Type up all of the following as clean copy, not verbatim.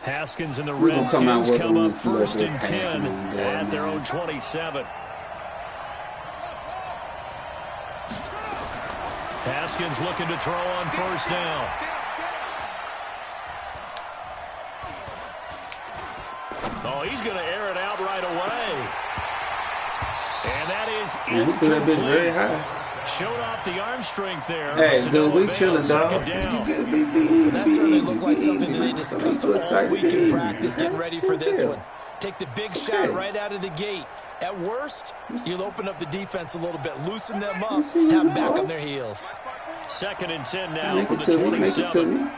Haskins and the Redskins come up 1st and 10 at their own 27. Haskins looking to throw on 1st down. Oh, he's going to air it out right away. And that is incomplete. Very high. Showed off the arm strength there. Hey, dude, we chilling, dog. That certainly looked like something that they discussed all week in practice, getting ready for this one. Take the big shot right out of the gate. At worst, you'll open up the defense a little bit, loosen them up, have them back on their heels. 2nd and 10 now from the 27.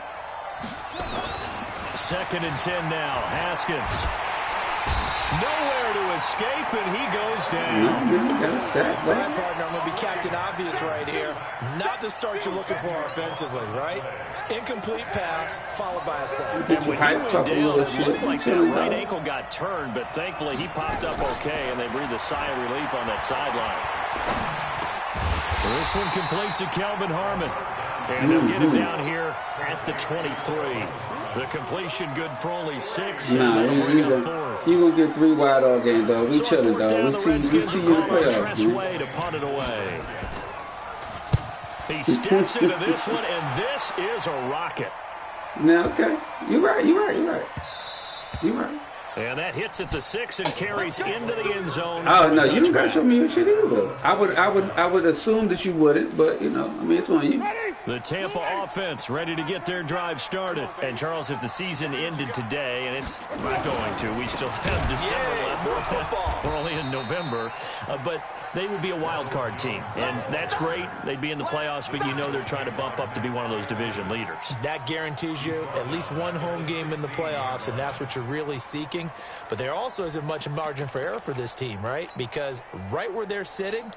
2nd and 10 now. Haskins. Nowhere to escape, and he goes down. All right, partner, I'm going to be Captain Obvious right here. Not the start you're looking for offensively, right? Incomplete pass, followed by a sack. And when he went down, it looked like that right ankle got turned, but thankfully he popped up okay, and they breathed a sigh of relief on that sideline. This one completes to Kelvin Harmon. And they'll get him down here at the 23. The completion good for only 6. Nah, you gonna get 3 wide all game, dog. We chilling, dog. We see you in the playoffs. Way to punt it away. He steps into this one, and this is a rocket. Now, okay, you're right. And that hits at the 6 and carries into the end zone. Oh no, you don't gotta show me your shit either. I would assume that you wouldn't, but you know, I mean, it's on you. The Tampa offense ready to get their drive started. And Charles, if the season ended today, and it's not going to, we still have December left. More football. We're only in November, but they would be a wild card team, and that's great. They'd be in the playoffs, but you know they're trying to bump up to be one of those division leaders. That guarantees you at least one home game in the playoffs, and that's what you're really seeking. But there also isn't much margin for error for this team, right? Because right where they're sitting,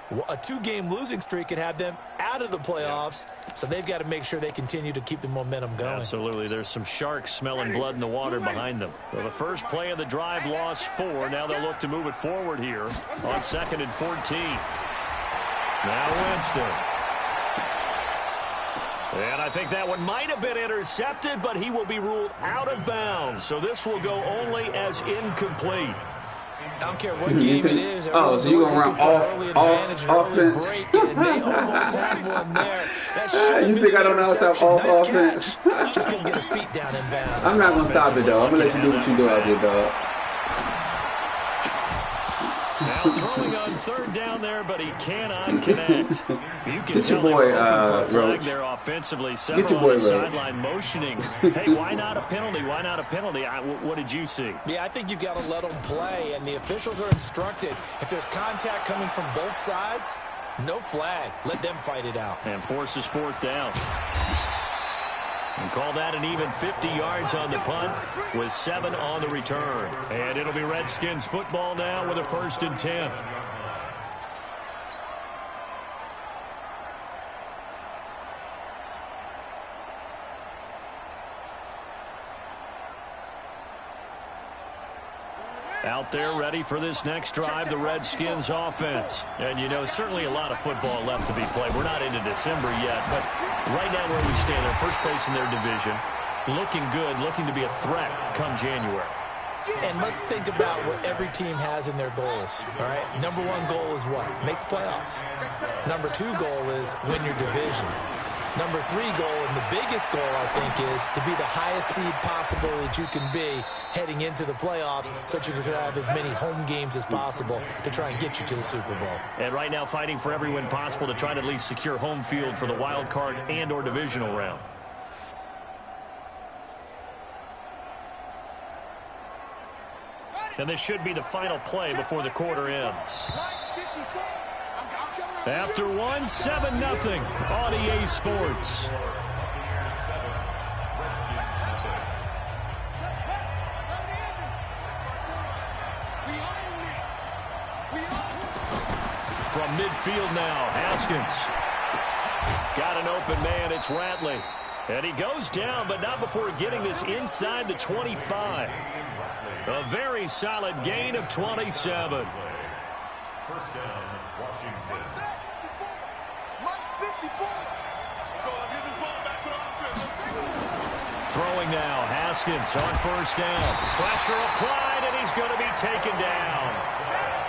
a 2-game losing streak could have them out of the playoffs, so they've got to make sure they continue to keep the momentum going. Absolutely. There's some sharks smelling blood in the water behind them. So the first play of the drive lost 4. Now they'll look to move it forward here on 2nd and 14. Now Winston. And I think that one might have been intercepted, but he will be ruled out of bounds. So this will go only as incomplete. I don't care what game it is. So you're going to run off offense? Break, and they almost have one there. You think I don't know how to have off offense? Just going to get his feet down in bounds. I'm not going to stop it, though. I'm going to let you do what you do out there, dog. Now throwing on 3rd down there, but he cannot connect. You can Get your boy, Roach. There offensively. Get your boy, Roach. Sideline motioning. Hey, why not a penalty? Why not a penalty? What did you see? Yeah, I think you've got to let them play, and the officials are instructed. If there's contact coming from both sides, no flag. Let them fight it out. And forces 4th down. And call that an even 50 yards on the punt with 7 on the return. And it'll be Redskins football now with a 1st and 10. Out there ready for this next drive, the Redskins offense. And, you know, certainly a lot of football left to be played. We're not into December yet, but right now where we stand, they're first place in their division. Looking good, looking to be a threat come January. And let's think about what every team has in their goals, all right? Number 1 goal is what? Make the playoffs. Number 2 goal is win your division. Number 3 goal, and the biggest goal, I think, is to be the highest seed possible that you can be heading into the playoffs so that you can have as many home games as possible to try and get you to the Super Bowl. And right now fighting for every win possible to try to at least secure home field for the wild card and or divisional round. And this should be the final play before the quarter ends. After 1, 7-0 on EA Sports. From midfield now, Haskins. Got an open man, it's Ratley. And he goes down, but not before getting this inside the 25. A very solid gain of 27. First down, Washington. Throwing now, Haskins on first down. Pressure applied, and he's going to be taken down.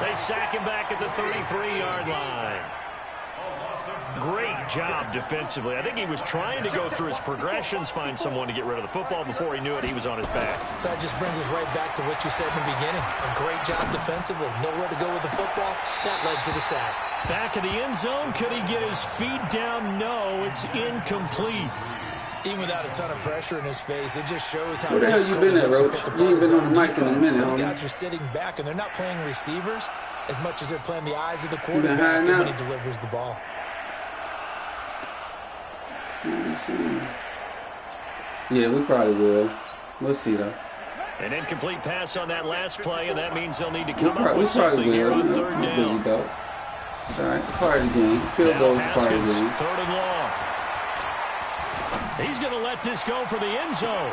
They sack him back at the 33-yard line. Great job defensively. I think he was trying to go through his progressions, find someone to get rid of the football. Before he knew it, he was on his back. So that just brings us right back to what you said in the beginning. A great job defensively. Nowhere to go with the football. That led to the sack. Back in the end zone. Could he get his feet down? No, it's incomplete. Even without a ton of pressure in his face, it just shows how Where the hell you been at, Roach? You ain't been on the mic in a minute, Those homie. guys are sitting back, and they're not playing receivers as much as they're playing the eyes of the quarterback when he delivers the ball. Let me see. Yeah, we probably will. We'll see, though. An incomplete pass on that last play, and that means they'll need to come up with something here on third down. All right, part of the game. Field goal is part of the game. Third and long. He's going to let this go for the end zone.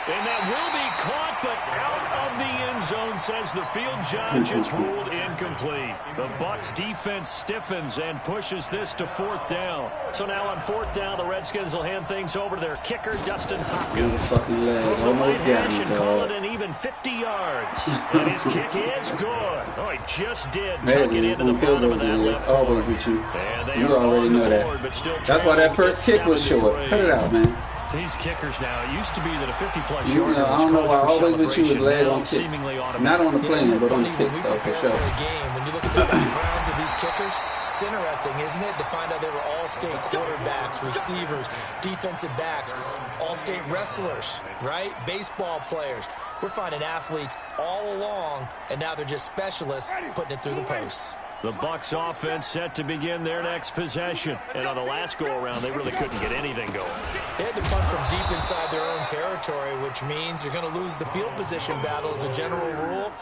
And that will be caught, but out of the end zone, says the field judge. It's ruled incomplete. The Bucs defense stiffens and pushes this to fourth down. So now on fourth down, the Redskins will hand things over to their kicker, Dustin Hopkins. From the right hash and call it an even 50 yards. And his kick is good. Oh, he just did tuck it into the bottom of that left corner. Always with you. And they You are already on know the that. board, but still That's why that trailing first kick was short. 7-3. Cut it out, man. These kickers now, it used to be that a 50-plus You yarder know, I was don't know close why for always with you was celebration. led Now on kicks. seemingly automatic. Not on the plane, but on the Funny, kicks, when we though, for prepare sure. for a game, when you look at the backgrounds of these kickers, it's interesting, isn't it, to find out they were all-state quarterbacks, receivers, defensive backs, all-state wrestlers, right? Baseball players. We're finding athletes all along, and now they're just specialists putting it through the posts. The Bucs offense set to begin their next possession. And on the last go-around, they really couldn't get anything going. They had to punt from deep inside their own territory, which means you're going to lose the field position battle as a general rule.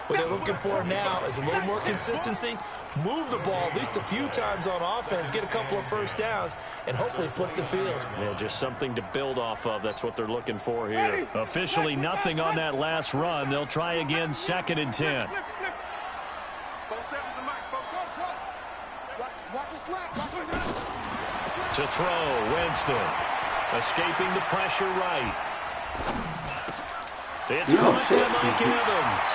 What they're looking for now is a little more consistency, move the ball at least a few times on offense, get a couple of first downs, and hopefully flip the field. Yeah, just something to build off of. That's what they're looking for here. Officially nothing on that last run. They'll try again, 2nd and 10. To throw, Winston. Escaping the pressure right. It's caught by Mike Evans.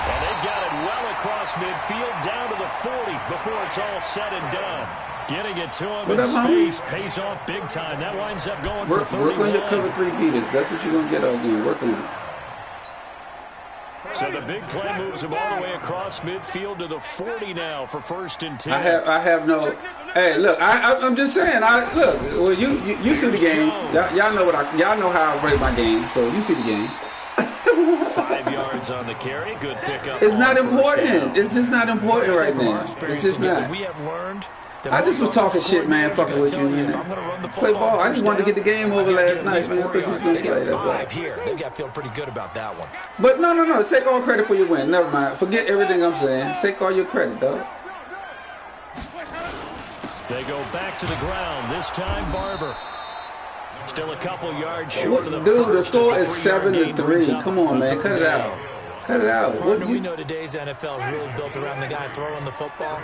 And they've got it well across midfield, down to the 40 before it's all said and done. Getting it to him in space pays off big time. That winds up going for 31. Work on your cover 3 beaters. That's what you're going to get all game. Work on it. So the big play moves him all the way across midfield to the 40 now for 1st and 10. I have no. Hey, look, I'm just saying. Look. Well, you see the game. Y'all know y'all know how I rate my game. So you see the game. 5 yards on the carry. Good pickup. It's not important. It's just not important right now. It's just not. We have learned. I just was talking shit, man, fucking with you, man. Play ball. I just wanted to get the game over last night, man. I thought you was going to play, that's why. They've got to feel pretty good about that one. But no. Take all credit for your win. Never mind. Forget everything I'm saying. Take all your credit, dog. They go back to the ground. This time, Barber. Still a couple yards short of the Dude, the first. score is 7-3. Come on, man. Cut it out. Cut it out. Partner, we know today's NFL is really built around the guy throwing the football.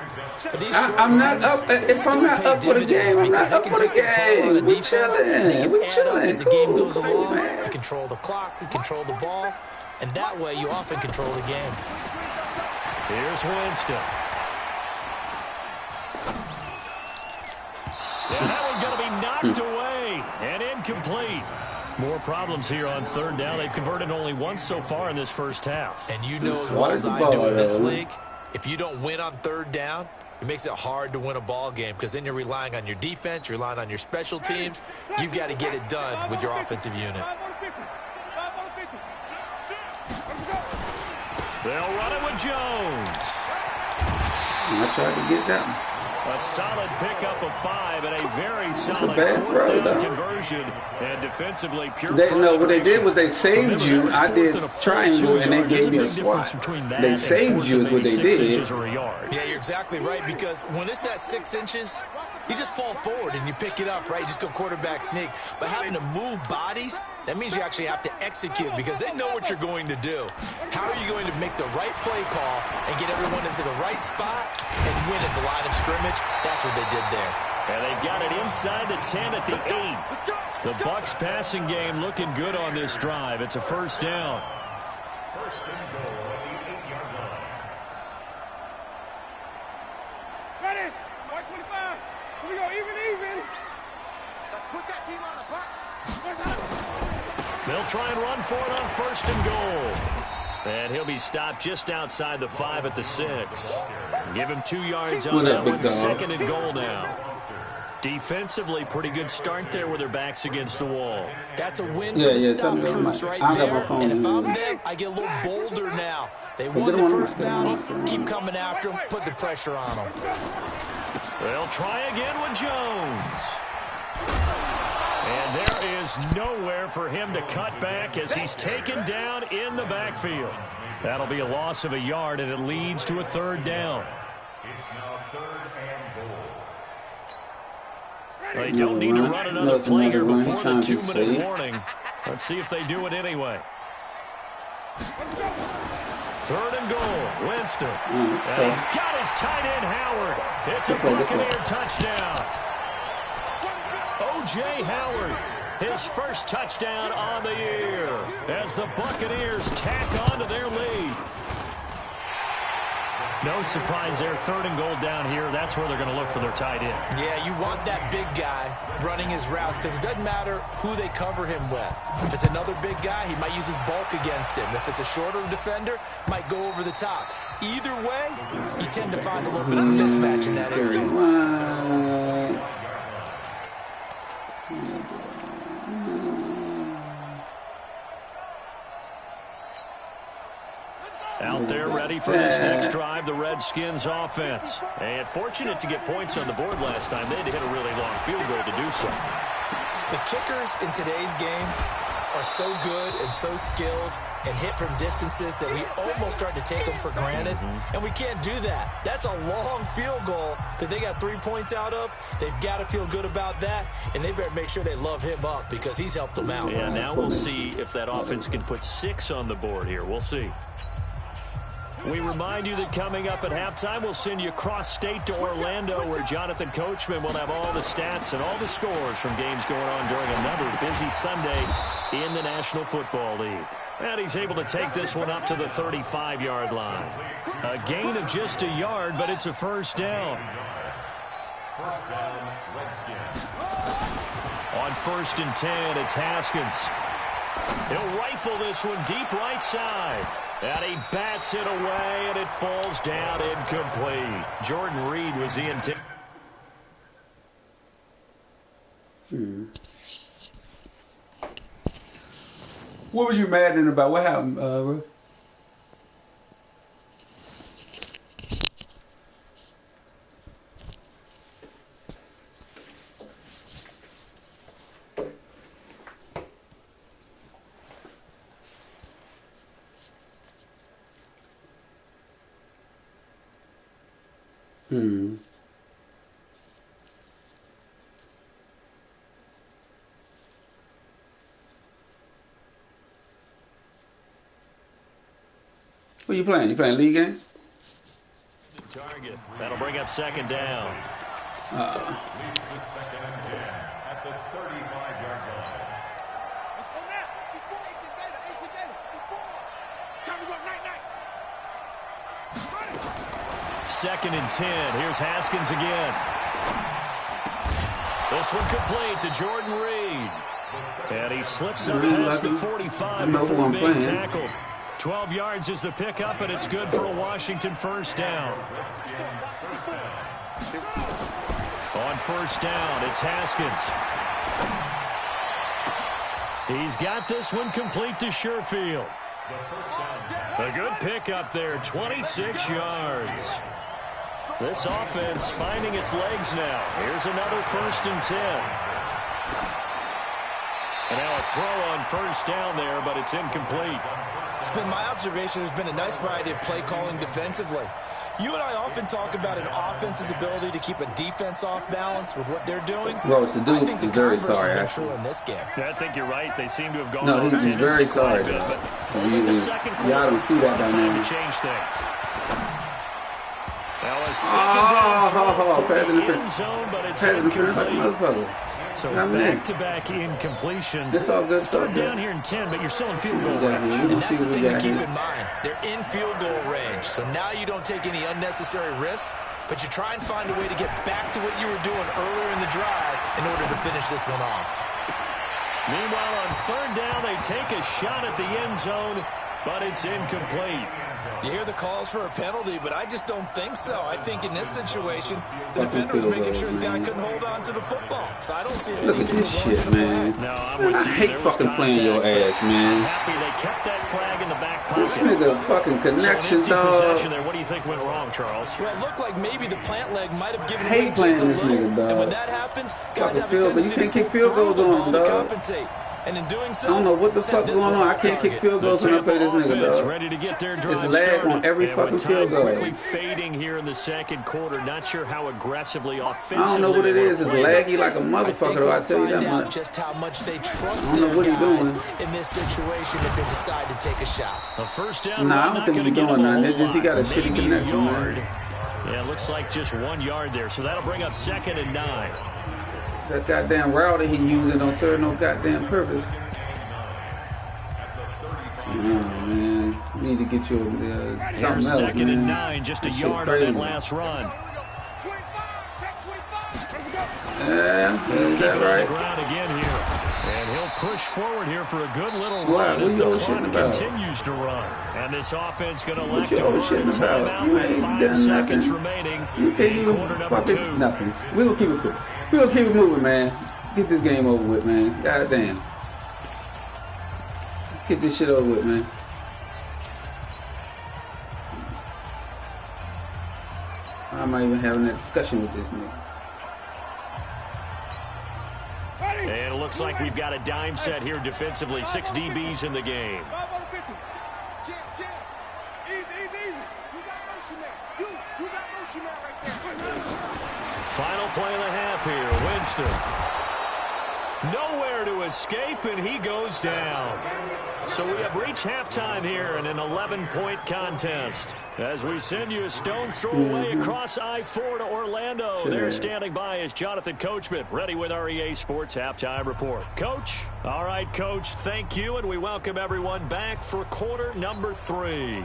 I'm not up. If I'm not up for the game, I'm not up for the game. We chilling. We chilling. As the game goes along, you control the clock, you control the ball, and that way you often control the game. Here's Winston. And that one's going to be knocked away and incomplete. More problems here on 3rd down. They've converted only once so far in this first half. And you know as well as I do in this league, if you don't win on 3rd down, it makes it hard to win a ball game because then you're relying on your defense, you're relying on your special teams. You've got to get it done with your offensive unit. They'll run it with Jones. I tried to get that one. A solid pickup of 5 and a very solid 4th down conversion. And defensively, pure frustration. No, what they did was they saved you. I did triangle, and they gave me a swat. They saved you is what they did. Yeah, you're exactly right, because when it's that 6 inches, you just fall forward and you pick it up, right? You just go quarterback sneak. But having to move bodies, that means you actually have to execute because they know what you're going to do. How are you going to make the right play call and get everyone into the right spot and win at the line of scrimmage? That's what they did there. And they've got it inside the 10 at the 8. The Bucs passing game looking good on this drive. It's a first down. First and goal at the 8-yard line. Ready? 125. Here we go. Even. Let's put that team on the buck. They'll try and run for it on first and goal. And he'll be stopped just outside the 5 at the 6. Give him 2 yards on that one. Second and goal now. Defensively, pretty good start there with their backs against the wall. That's a win for the stop troops right there. And if I'm them, I get a little bolder now. They won the first battle. Keep coming after them. Put the pressure on them. They'll try again with Jones. And there is nowhere for him to cut back as he's taken down in the backfield. That'll be a loss of a yard, and it leads to a third down. It's now 3rd and goal. They don't need to run another play here before the 2-minute warning. Let's see if they do it anyway. 3rd and goal. Winston. And he's got his tight end, Howard. It's a Buccaneer touchdown. O.J. Howard, his first touchdown on the year as the Buccaneers tack on to their lead. No surprise there. 3rd and goal down here. That's where they're going to look for their tight end. Yeah, you want that big guy running his routes because it doesn't matter who they cover him with. If it's another big guy, he might use his bulk against him. If it's a shorter defender, might go over the top. Either way, you tend to find a little bit of a mismatch in that area. Out there ready for this next drive, the Redskins offense. And fortunate to get points on the board last time. They had to hit a really long field goal to do so. The kickers in today's game are so good and so skilled and hit from distances that we almost start to take them for granted. And we can't do that. That's a long field goal that they got 3 points out of. They've got to feel good about that, and they better make sure they love him up because he's helped them out. Yeah, now we'll see if that offense can put 6 on the board here. We'll see. We remind you that coming up at halftime, we'll send you cross-state to Orlando, where Jonathan Coachman will have all the stats and all the scores from games going on during another busy Sunday in the National Football League. And he's able to take this one up to the 35-yard line. A gain of just a yard, but it's a first down. First down, Redskins. On 1st and 10, it's Haskins. He'll rifle this one deep right side. And he bats it away, and it falls down incomplete. Jordan Reed was the intent. What was you mad about? What happened, Ruth? What are you playing? You playing league game? Target. That'll bring up 2nd down. Leads the 2nd and 10 at the 35-yard line. Let's go now. Before 18 data. Before. Time to go night. 2nd and 10. Here's Haskins again. This one complete to Jordan Reed. And he slips up past the 45 before being tackled. 12 yards is the pickup, and it's good for a Washington first down. On 1st down, it's Haskins. He's got this one complete to Sherfield. A good pickup there, 26 yards. This offense finding its legs now. Here's another 1st and 10. And now a throw on 1st down there, but it's incomplete. It's been my observation there's been a nice variety of play calling defensively. You and I often talk about an offense's ability to keep a defense off balance with what they're doing. Rose, the dude is very sorry, actually. actually. True in this game. I think you're right. They seem to have gone. No, he's very sorry. Bit, but y'all don't see that time dynamic. to change things. Now a second down throw for the end zone, but it's incomplete. So I'm back-to-back incompletions. It's all good. Third down here in 10, but you're still in field goal range. And that's the thing to keep in mind. They're in field goal range. So now you don't take any unnecessary risks, but you try and find a way to get back to what you were doing earlier in the drive in order to finish this one off. Meanwhile, on third down, they take a shot at the end zone, but it's incomplete. You hear the calls for a penalty, but I just don't think so. I think in this situation, the defender was making sure his guy couldn't hold on to the football. So I don't see anything. Look at this shit, man. No, I'm with you. I hate fucking playing your ass, man. I'm happy they kept that flag in the back pocket. This nigga fucking connection, so an empty dog. possession there. What do you think went wrong, Charles? Well, it looked like maybe the plant leg might have given Hate way playing just a this little. nigga, dog. And when that happens, guys Fucking have a field, but you tendency can't to kick field throw goals the on ball him, to dog. compensate. And in doing so, I don't know what the fuck this going one on. I off can't kick target. field goals when I play this nigga, dog. Ready to get their drive It's lag started. on every And fucking with field time goal. quickly fading here in the second quarter. Not sure how aggressively offensively. I don't know what it is. It's laggy like a I motherfucker, think though. I we'll tell you find that out much. just how much they trust I don't know their what he's guys doing. in this situation if they decide to take a shot. A first down. Nah, I run, don't not think gonna he's get doing him a nothing. whole It's just he got a lot. shitty Maybe connection, yard. man. Yeah, it looks like just 1 yard there. So that'll bring up 2nd and 9. That goddamn route that he using don't serve no goddamn purpose. Oh, man. You need to get you something Here's else, 2nd and man. 9, just a That shit yard on that crazy. last run. 25, check 25. Yeah, is Keep that it on the right? ground again here. And he'll push forward here for a good little What? run What as you the all clock shitting about? continues to run. And this offense going to What elect you to all run a shitting about? timeout You with ain't 5 done seconds nothing. remaining You can't in even quarter number fucking 2. nothing. We're gonna keep it cool. We're gonna keep it moving, man. Get this game over with, man. God damn. Let's get this shit over with, man. I'm not even having that discussion with this nigga. And it looks like we've got a dime set here defensively. 6 DBs in the game. 5 over 50. Chill, chill. Easy. You got motion there. You got motion there right there. Final play of the half here. Winston. Nowhere to escape, and he goes down. So we have reached halftime here in an 11-point contest. As we send you a stone's throw away across I-4 to Orlando. Sure. There standing by is Jonathan Coachman, ready with our EA Sports Halftime Report. Coach? All right, Coach, thank you, and we welcome everyone back for quarter number 3.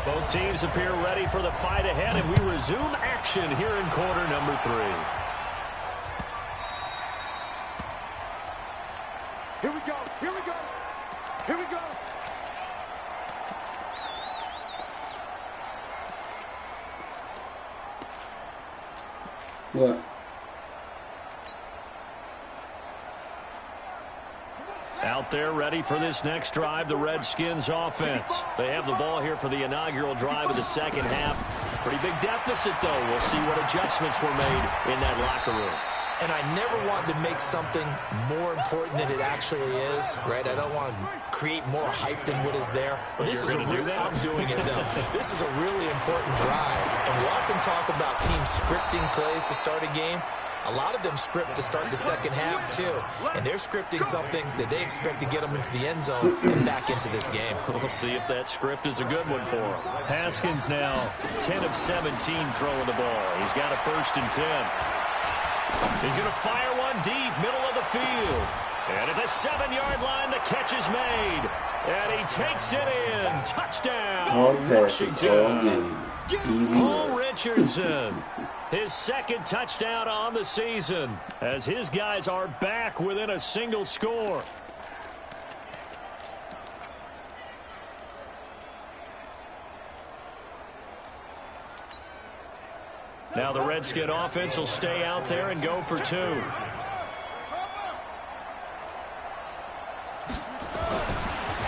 Both teams appear ready for the fight ahead, and we resume action here in quarter number 3. Here we go. What? Out there ready for this next drive, the Redskins offense. They have the ball here for the inaugural drive of the second half. Pretty big deficit, though. We'll see what adjustments were made in that locker room. And I never wanted to make something more important than it actually is, right? I don't want to create more hype than what is there. But this is a real, I'm doing it though. This is a really important drive. And we often talk about teams scripting plays to start a game. A lot of them script to start the second half too. And they're scripting something that they expect to get them into the end zone and back into this game. We'll see if that script is a good one for him. Haskins now 10 of 17 throwing the ball. He's got a 1st and 10. He's going to fire one deep, middle of the field. And at the 7-yard line, the catch is made. And he takes it in. Touchdown, All passes, all Washington. game. Easy Paul work. Richardson, his 2nd touchdown on the season, as his guys are back within a single score. Now the Redskin offense will stay out there and go for 2.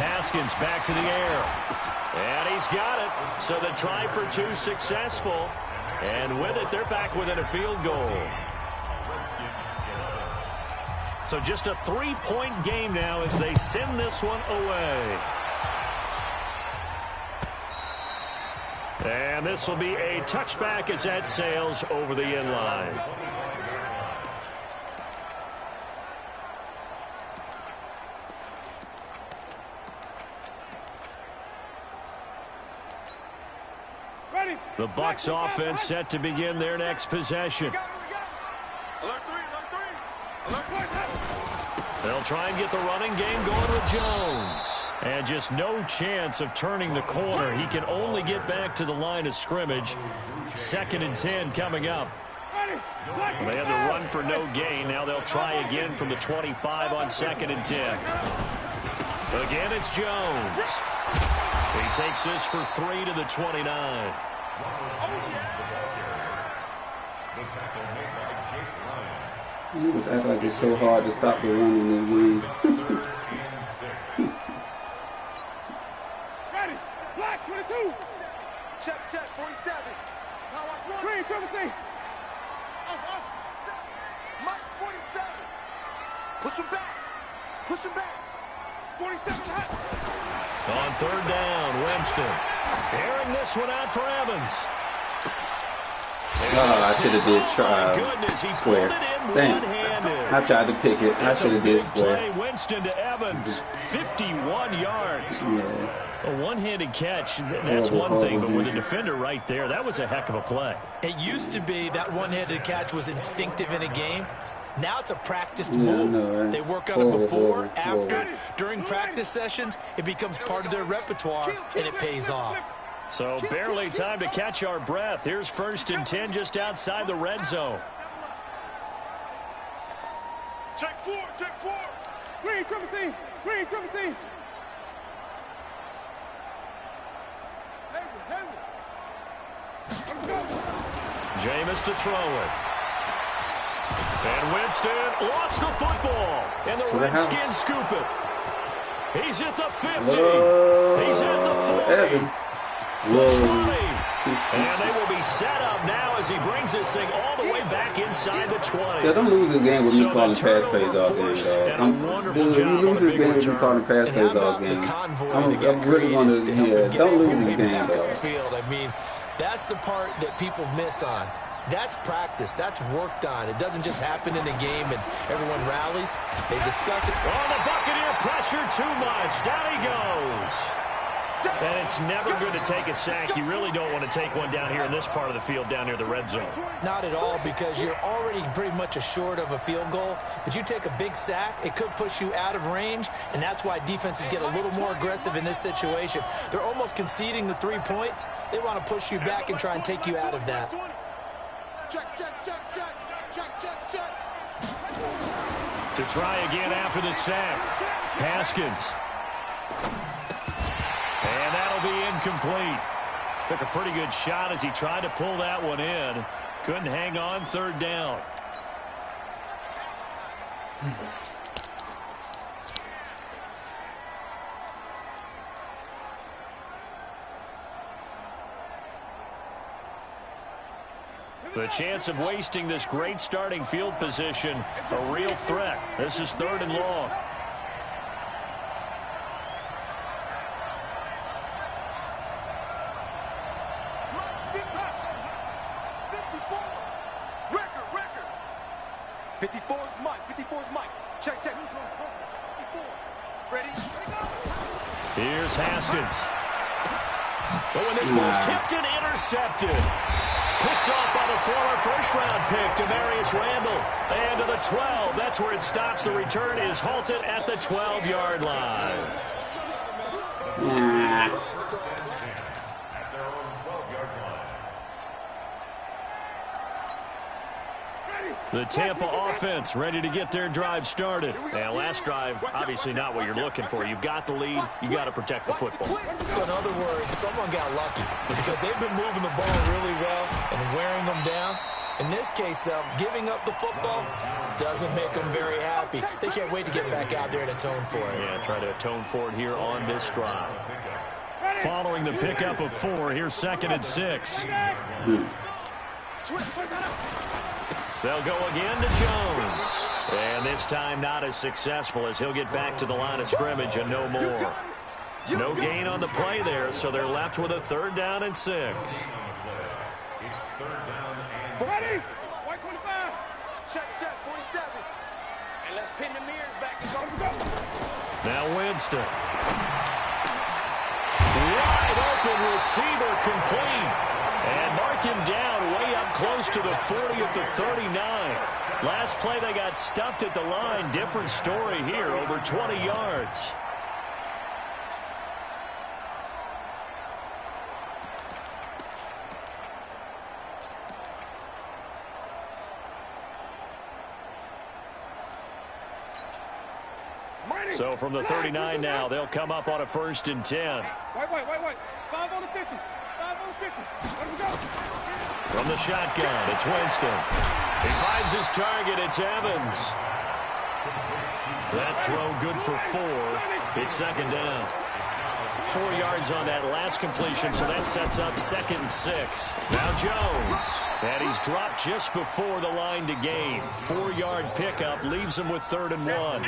Haskins back to the air. And he's got it. So the try for 2 successful. And with it, they're back within a field goal. So just a 3-point game now as they send this one away. And this will be a touchback as that sails over the end line. Ready. The Bucs offense set to begin their next possession. Alert three. Alert three. They'll try and get the running game going with Jones. And just no chance of turning the corner. He can only get back to the line of scrimmage. 2nd and 10 coming up. They had the run for no gain. Now they'll try again from the 25 on 2nd and 10. Again, it's Jones. He takes this for 3 to the 29. You just act like it's so hard to stop the run in this game. Ready. Black 22. Check, 47. Now watch run. Green, 17. Mike 47. Push him back. Push him back. 47 hot. On 3rd down, Winston. Airing this one out for Evans. I should have did try square. Damn. I tried to pick it. I should have did square. Winston to Evans. 51 yards. Yeah. A one-handed catch, that's one thing, but with a defender right there, that was a heck of a play. It used to be that one-handed catch was instinctive in a game. Now it's a practiced move. Right? They work on it before, after, during practice sessions. It becomes part of their repertoire, and it pays off. So barely time to catch our breath. Here's 1st and 10 just outside the red zone. Check 4. Green, 17. Green, 17. Jameis to throw it. And Winston lost the football. And the Redskins scoop it. He's at the 50. He's at the 40. The 20. And they will be set up now as he brings this thing all the way back inside the 20. Yeah, don't lose this game with me calling pass plays all game, dog. Dude, you lose this game with me calling pass plays all game. I'm really going to, don't lose this game, dog. I mean, that's the part that people miss on. That's practice. That's worked on. It doesn't just happen in a game and everyone rallies. They discuss it. Oh, the Buccaneer pressure too much. Down he goes. And it's never good to take a sack. You really don't want to take one down here in this part of the field, down near the red zone. Not at all, because you're already pretty much assured of a field goal. But you take a big sack, it could push you out of range, and that's why defenses get a little more aggressive in this situation. They're almost conceding the 3 points. They want to push you back and try and take you out of that. Check. To try again after the sack. Haskins. And that'll be incomplete. Took a pretty good shot as he tried to pull that one in. Couldn't hang on 3rd down. The chance of wasting this great starting field position, a real threat. This is 3rd and long. Here's Haskins. But when this ball's tipped and intercepted. Picked off by the former first-round pick, Demarius Randall. And to the 12. That's where it stops. The return is halted at the 12-yard line. The Tampa offense ready to get their drive started. Now, last drive, obviously not what you're looking for. You've got the lead. You got to protect the football. So, in other words, someone got lucky because they've been moving the ball really well and wearing them down. In this case, though, giving up the football doesn't make them very happy. They can't wait to get back out there and atone for it. Yeah, try to atone for it here on this drive. Following the pickup of 4, here's 2nd and 6. They'll go again to Jones. And this time not as successful as he'll get back to the line of scrimmage and no more. No gain on the play there, so they're left with a 3rd down and 6. Ready? White 25. Check, 47. And let's pin the mirrors back and go. Now Winston. Wide open receiver complete. And mark him down way up close to the 40 at the 39. Last play they got stuffed at the line. Different story here, over 20 yards. So from the 39 now, they'll come up on a 1st and 10. Wait. 5 on the 50. 5 on the 50. Let him go. From the shotgun, it's Winston. He finds his target. It's Evans. That throw good for 4. It's 2nd down. 4 yards on that last completion, so that sets up 2nd and 6. Now Jones. And he's dropped just before the line to gain. 4-yard pickup leaves him with 3rd and 1.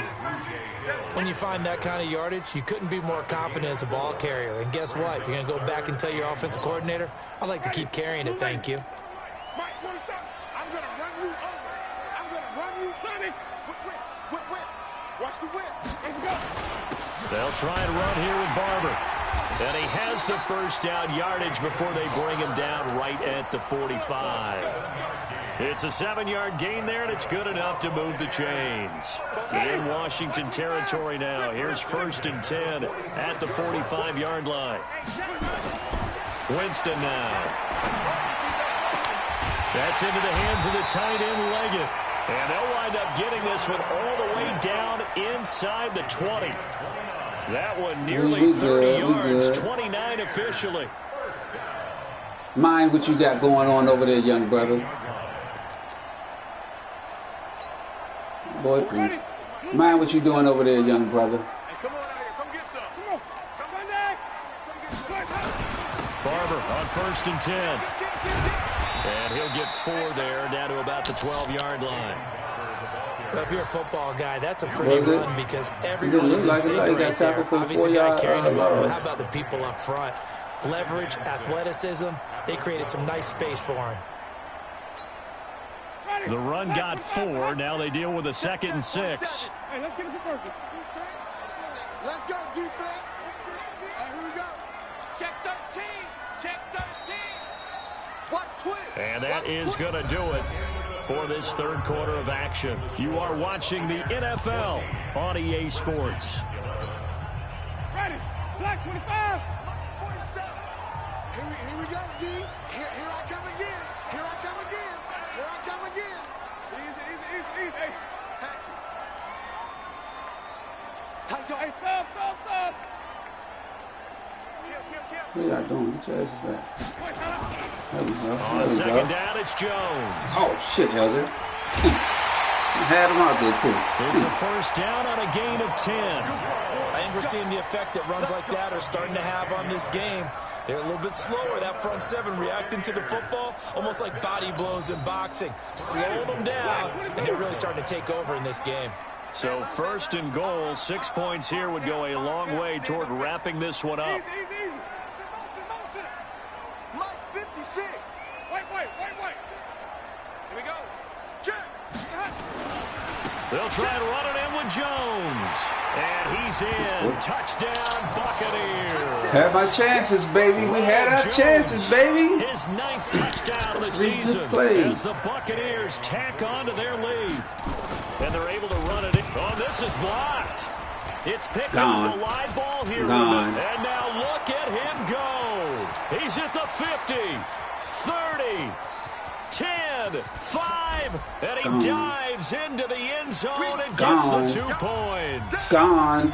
When you find that kind of yardage, you couldn't be more confident as a ball carrier. And guess what? You're going to go back and tell your offensive coordinator, I'd like to keep carrying it, thank you. Mike, I'm going to run you over. I'm going to run you, Sonny. Whip. Watch the whip. Let's go. They'll try and run here with Barber. And he has the 1st down yardage before they bring him down right at the 45. It's a 7-yard gain there, and it's good enough to move the chains. In Washington territory now. Here's 1st and 10 at the 45-yard line. Winston now. That's into the hands of the tight end, Leggett. And they'll wind up getting this one all the way down inside the 20. That one nearly 30 yards, 29 officially. Mind what you got going on over there, young brother. Boy, please. Mind what you doing over there, young brother. Hey, come on out here. Come get some. Come on. Come on, Dad. Come get some. Barber on 1st and 10. And he'll get 4 there, down to about the 12-yard line. Well, if you're a football guy, that's a pretty run because everyone is in sync right there. Obviously, the guy carrying the ball. How about the people up front? Leverage, athleticism. They created some nice space for him. The run got 4. Now they deal with a 2nd and 6. Hey, let's get it to first. Defense. Let's go, defense. Hey, here we go. Check 13. Check 13. What's twist? And that is going to do it for this 3rd quarter of action. You are watching the NFL on EA Sports. Ready. Black 25. Here we go, D. Here I come again. Here I come again. Here I come again. Easy. Hey, Patrick. Tight toe. Hey, stop. What y'all doing? Get your asses back. There we go. On 2nd down, it's Jones. Oh, shit, Helzer. Had him out there, too. It's a 1st down on a gain of 10. I think we're seeing the effect that runs like that are starting to have on this game. They're a little bit slower, that front 7, reacting to the football, almost like body blows in boxing. Slowing them down, and they're really starting to take over in this game. So 1st and goal, 6 points here would go a long way toward wrapping this one up. Easy. Motion. Mike 56. Wait. Here we go. Check. They'll try and run it in with Jones. And he's in. Touchdown, Buccaneers. Had my chances, baby. We had our chances, baby. His 9th touchdown of the season as the Buccaneers tack on to their lead. And they're able to run it in. Oh, this is blocked. It's picked up, the live ball here. And now look at him go. He's at the 50, 30, 10, 5, and he dives into the end zone and gets the 2 points. Gone.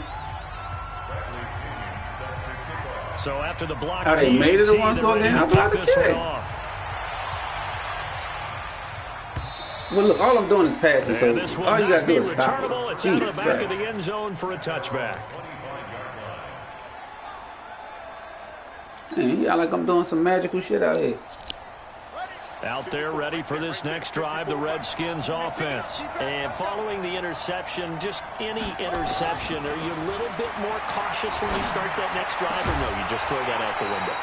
So after the block, they made it once going in. I'm about to kick. Well, look, all I'm doing is passing, so all you got to do is stop it. It's out of the back of the end zone for a touchback. Man, y'all like I'm doing some magical shit out here. Out there ready for this next drive, the Redskins offense. And following the interception, just any interception, are you a little bit more cautious when you start that next drive, or no, you just throw that out the window?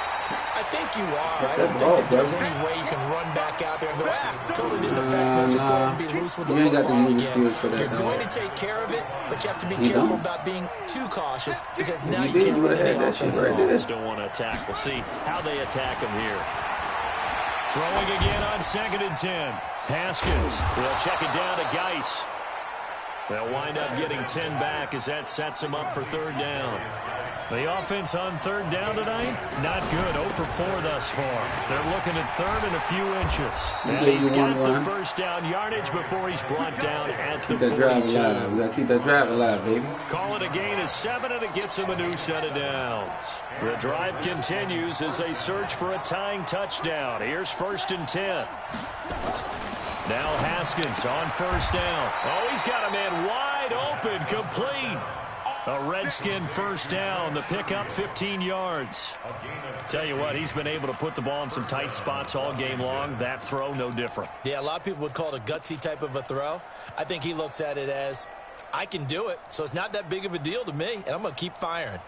I think you are. I don't think that there's any way you can run back out there and go, totally didn't affect me. Just go ahead and be loose with the football again. You're going to take care of it, but you have to be careful about being too cautious because now you can't run any offense at all. Don't want to attack. We'll see how they attack him here. Throwing again on 2nd and 10. Haskins will check it down to Geis. They'll wind up getting 10 back as that sets them up for 3rd down. The offense on 3rd down tonight, not good. 0 for 4 thus far. They're looking at 3rd and a few inches. And he's got the 1st down yardage before he's brought down at the 42. We got to keep that drive alive, baby. Call it a gain of 7, and it gets him a new set of downs. The drive continues as they search for a tying touchdown. Here's 1st and 10. Now Haskins on 1st down. Oh, he's got a man wide open, complete. A Redskin 1st down. The pickup 15 yards. Tell you what, he's been able to put the ball in some tight spots all game long. That throw, no different. Yeah, a lot of people would call it a gutsy type of a throw. I think he looks at it as, I can do it, so it's not that big of a deal to me, and I'm going to keep firing.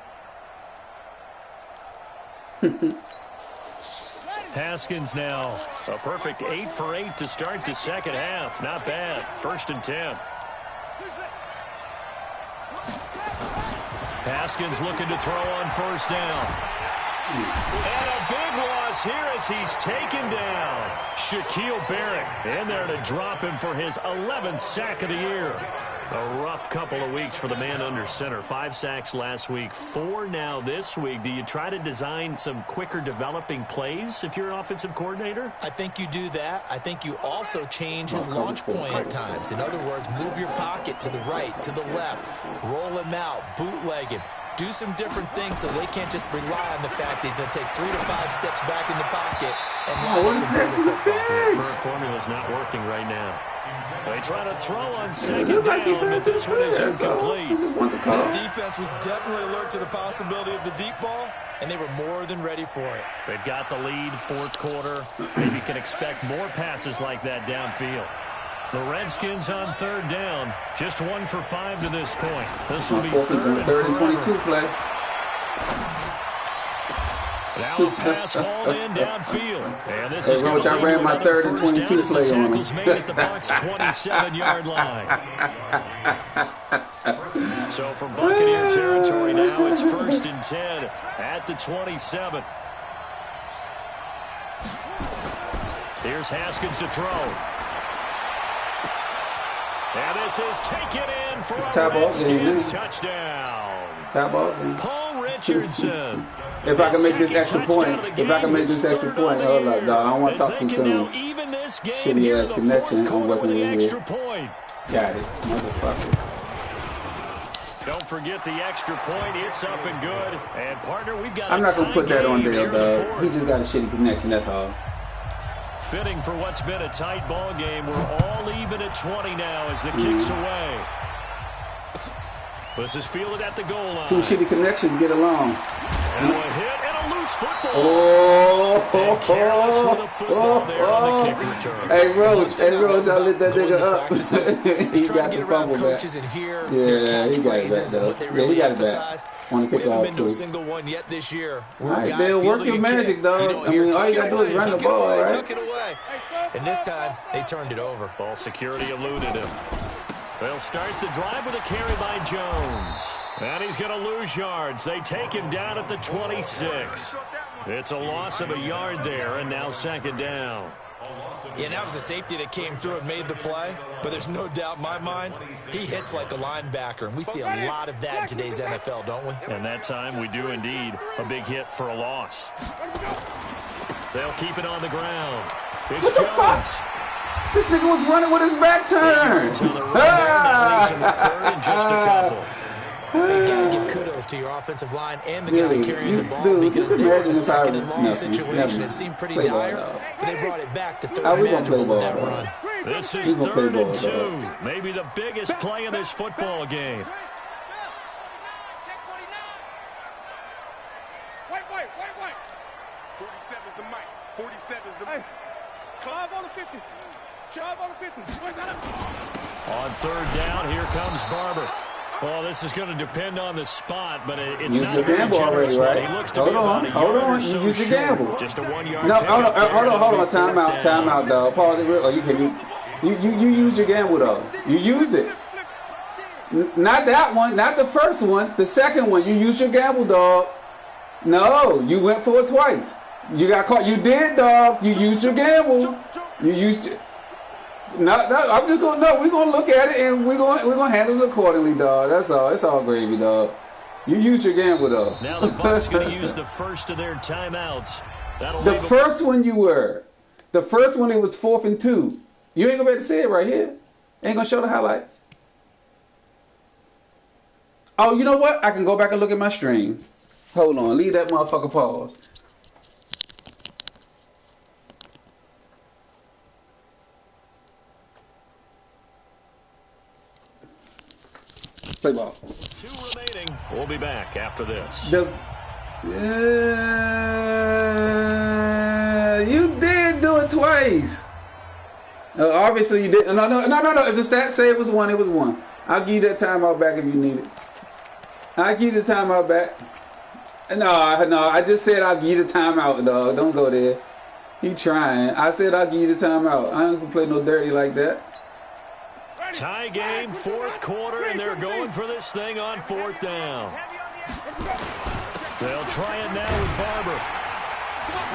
Haskins now. A perfect 8 for 8 to start the 2nd half. Not bad. 1st and 10. Haskins looking to throw on 1st down. And a big loss here as he's taken down. Shaquille Barrett in there to drop him for his 11th sack of the year. A rough couple of weeks for the man under center. 5 sacks last week, 4 now this week. Do you try to design some quicker developing plays if you're an offensive coordinator? I think you do that. I think you also change his launch point at times. In other words, move your pocket to the right, to the left, roll him out, bootleg him. Do some different things so they can't just rely on the fact that he's going to take 3 to 5 steps back in the pocket and line up and throw the football. The current formula's not working right now. They try to throw on 2nd down, but this one is incomplete. This defense was definitely alert to the possibility of the deep ball, and they were more than ready for it. They've got the lead, 4th quarter. Maybe can expect more passes like that downfield. The Redskins on 3rd down, just 1 for 5 to this point. This will be 3rd and 22 play. Now a pass hauled in downfield. And this is Roach, I ran my 3rd and 22 play on him. Made at the Bucs 27-yard line. So from Buccaneer territory now, it's 1st and 10 at the 27. Here's Haskins to throw. And this is taken in for a Redskins touchdown. Paul Richardson. If I can make this extra point, hold up, dog. I don't want to talk too soon. Shitty ass connection. I'm working with here. Got it, motherfucker. Don't forget the extra point. It's up and good. And partner, we've got. I'm not gonna put that on there, dog. He just got a shitty connection. That's all. Fitting for what's been a tight ball game. We're all even at 20 now as the kick's away. This is fielded at the goal line. 2 shitty connections get along. And a hit and a loose football. Hey, Rose, I lit that nigga up. He got the fumble back. Yeah, he got it back, though. Yeah, he got it back. On the kickoff, too. Single one yet this year. All right, Bill, work your magic, dog. I mean, all you got to do is run the ball, all right? Tuck it away. And this time, they turned it over. Ball security eluded him. They'll start the drive with a carry by Jones. And he's going to lose yards. They take him down at the 26. It's a loss of a yard there, and now 2nd down. Yeah, that was a safety that came through and made the play. But there's no doubt in my mind, he hits like a linebacker. And we see a lot of that in today's NFL, don't we? And that time we do indeed. A big hit for a loss. They'll keep it on the ground. It's what the Jones. Fuck? This nigga was running with his back turned. They got to give kudos to your offensive line and the guy carrying the ball because they were in a 2nd and long situation. It seemed pretty dire, but they brought it back to 3rd and manageable with that run. This is 3rd and 2. Maybe the biggest play of this football game. Wait. 47's the mic. 47's the mic. Clive on the 50. Chive on the 50. On 3rd down, here comes Barber. Well, this is going to depend on the spot, but it's not a very generous one. He looks to be about a yard or so use your gamble. Just a 1-yard. No, hold on. Time out, dog. Pause it real. Oh, you used your gamble, though. You used it. Not that one. Not the first one. The second one. You used your gamble, dog. No, you went for it twice. You got caught. You did, dog. You used your gamble. You used it. No, I'm just gonna we're gonna look at it and we're gonna handle it accordingly, dog. That's all. It's all gravy, dog. You use your gamble, though. Now the Bucs gonna use the first of their timeouts. The first one you were. The first one it was 4th and 2. You ain't gonna be able to see it right here. Ain't gonna show the highlights. Oh, you know what? I can go back and look at my stream. Hold on. Leave that motherfucker pause. Play ball. 2 remaining. We'll be back after this. You did do it twice. Obviously you did. No. If the stats say it was 1, it was 1. I'll give you that timeout back if you need it. I'll give you the timeout back. No. I just said I'll give you the timeout, dog. Don't go there. He trying. I said I'll give you the timeout. I ain't gonna play no dirty like that. Tie game, 4th quarter, and they're going for this thing on 4th down. They'll try it now with Barber.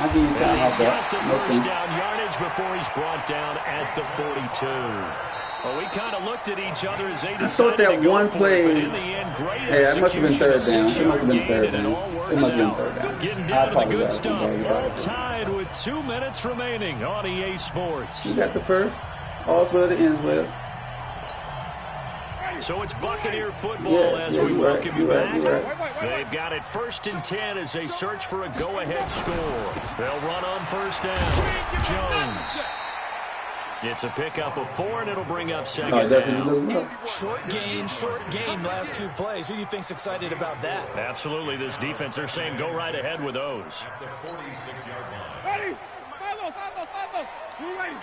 I'll give you time He's out got the back. first down yardage before he's brought down at the 42. Well, we kind of looked at each other as they decided that to go one for play. it, but in the end, great Hey, that must have been execution, 3rd down. It must have been 3rd and it down. all It works must have been out. 3rd down. Getting I down to the good apologize. stuff. All tied with 2 minutes remaining on EA Sports. You got the first. All's well that ends well. So it's Buccaneer football as we welcome you back. They've got it 1st and 10 as they search for a go-ahead score. They'll run on 1st down. Jones. It's a pickup of 4, and it'll bring up 2nd down. Short game, last 2 plays. Who do you think's excited about that? Absolutely. This defense, they're saying go right ahead with those. Ready? Follow. You ready?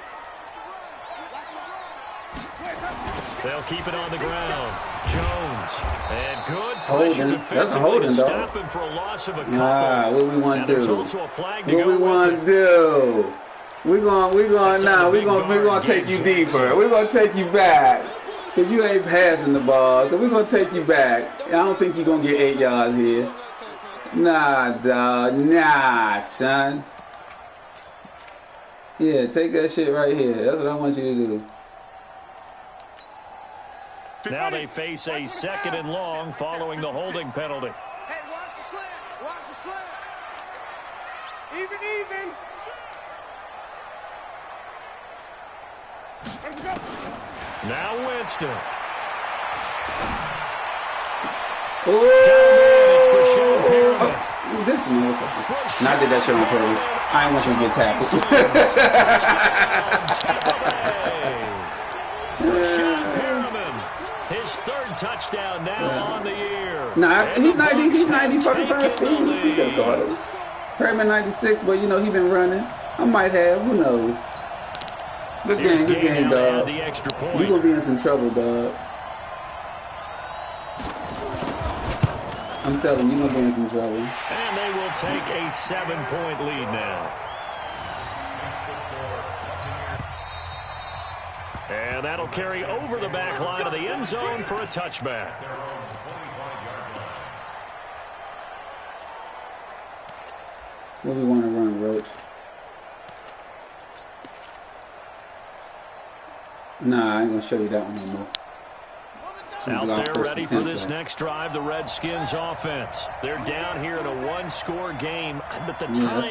They'll keep it on the ground. Jones. And good Holding. pressure That's a defensively holding, to dog. stop him for a loss of a couple. Nah, what we want And to there's do? also a flag to What go we with want it. to do? We're guard gonna take you Gabe deeper. Jackson. We're gonna take you back. Cause you ain't passing the ball, so we're gonna take you back. I don't think you're gonna get 8 yards here. Nah, dog. Nah, son. Yeah, take that shit right here. That's what I want you to do. Now they face a 2nd and long following the holding penalty. Hey, watch the slant. Watch the slant. Even. Let's go. Now Winston. It's Brashad Perriman. Oh, this is motherfucker. Now I did that shit on purpose. I ain't want you to get tackled. Brashad Perriman. His 3rd touchdown now on the year. Nah, And he's the 90. Bucs He's 90 have fucking taken 5 speed. the He could have caught lead. him. Perriman 96, but you know he been running. I might have. Who knows? Good Here's game, now to add dog. the extra You point. gonna be in some trouble, dog. I'm telling you, you're gonna be in some trouble. And they will take a 7-point lead now. And that'll carry over the back line of the end zone for a touchback. What we want to run, Roach? Nah, I ain't gonna show you that one no more. Out there ready for this next drive, the Redskins offense. They're down here in a 1-score game, but the time,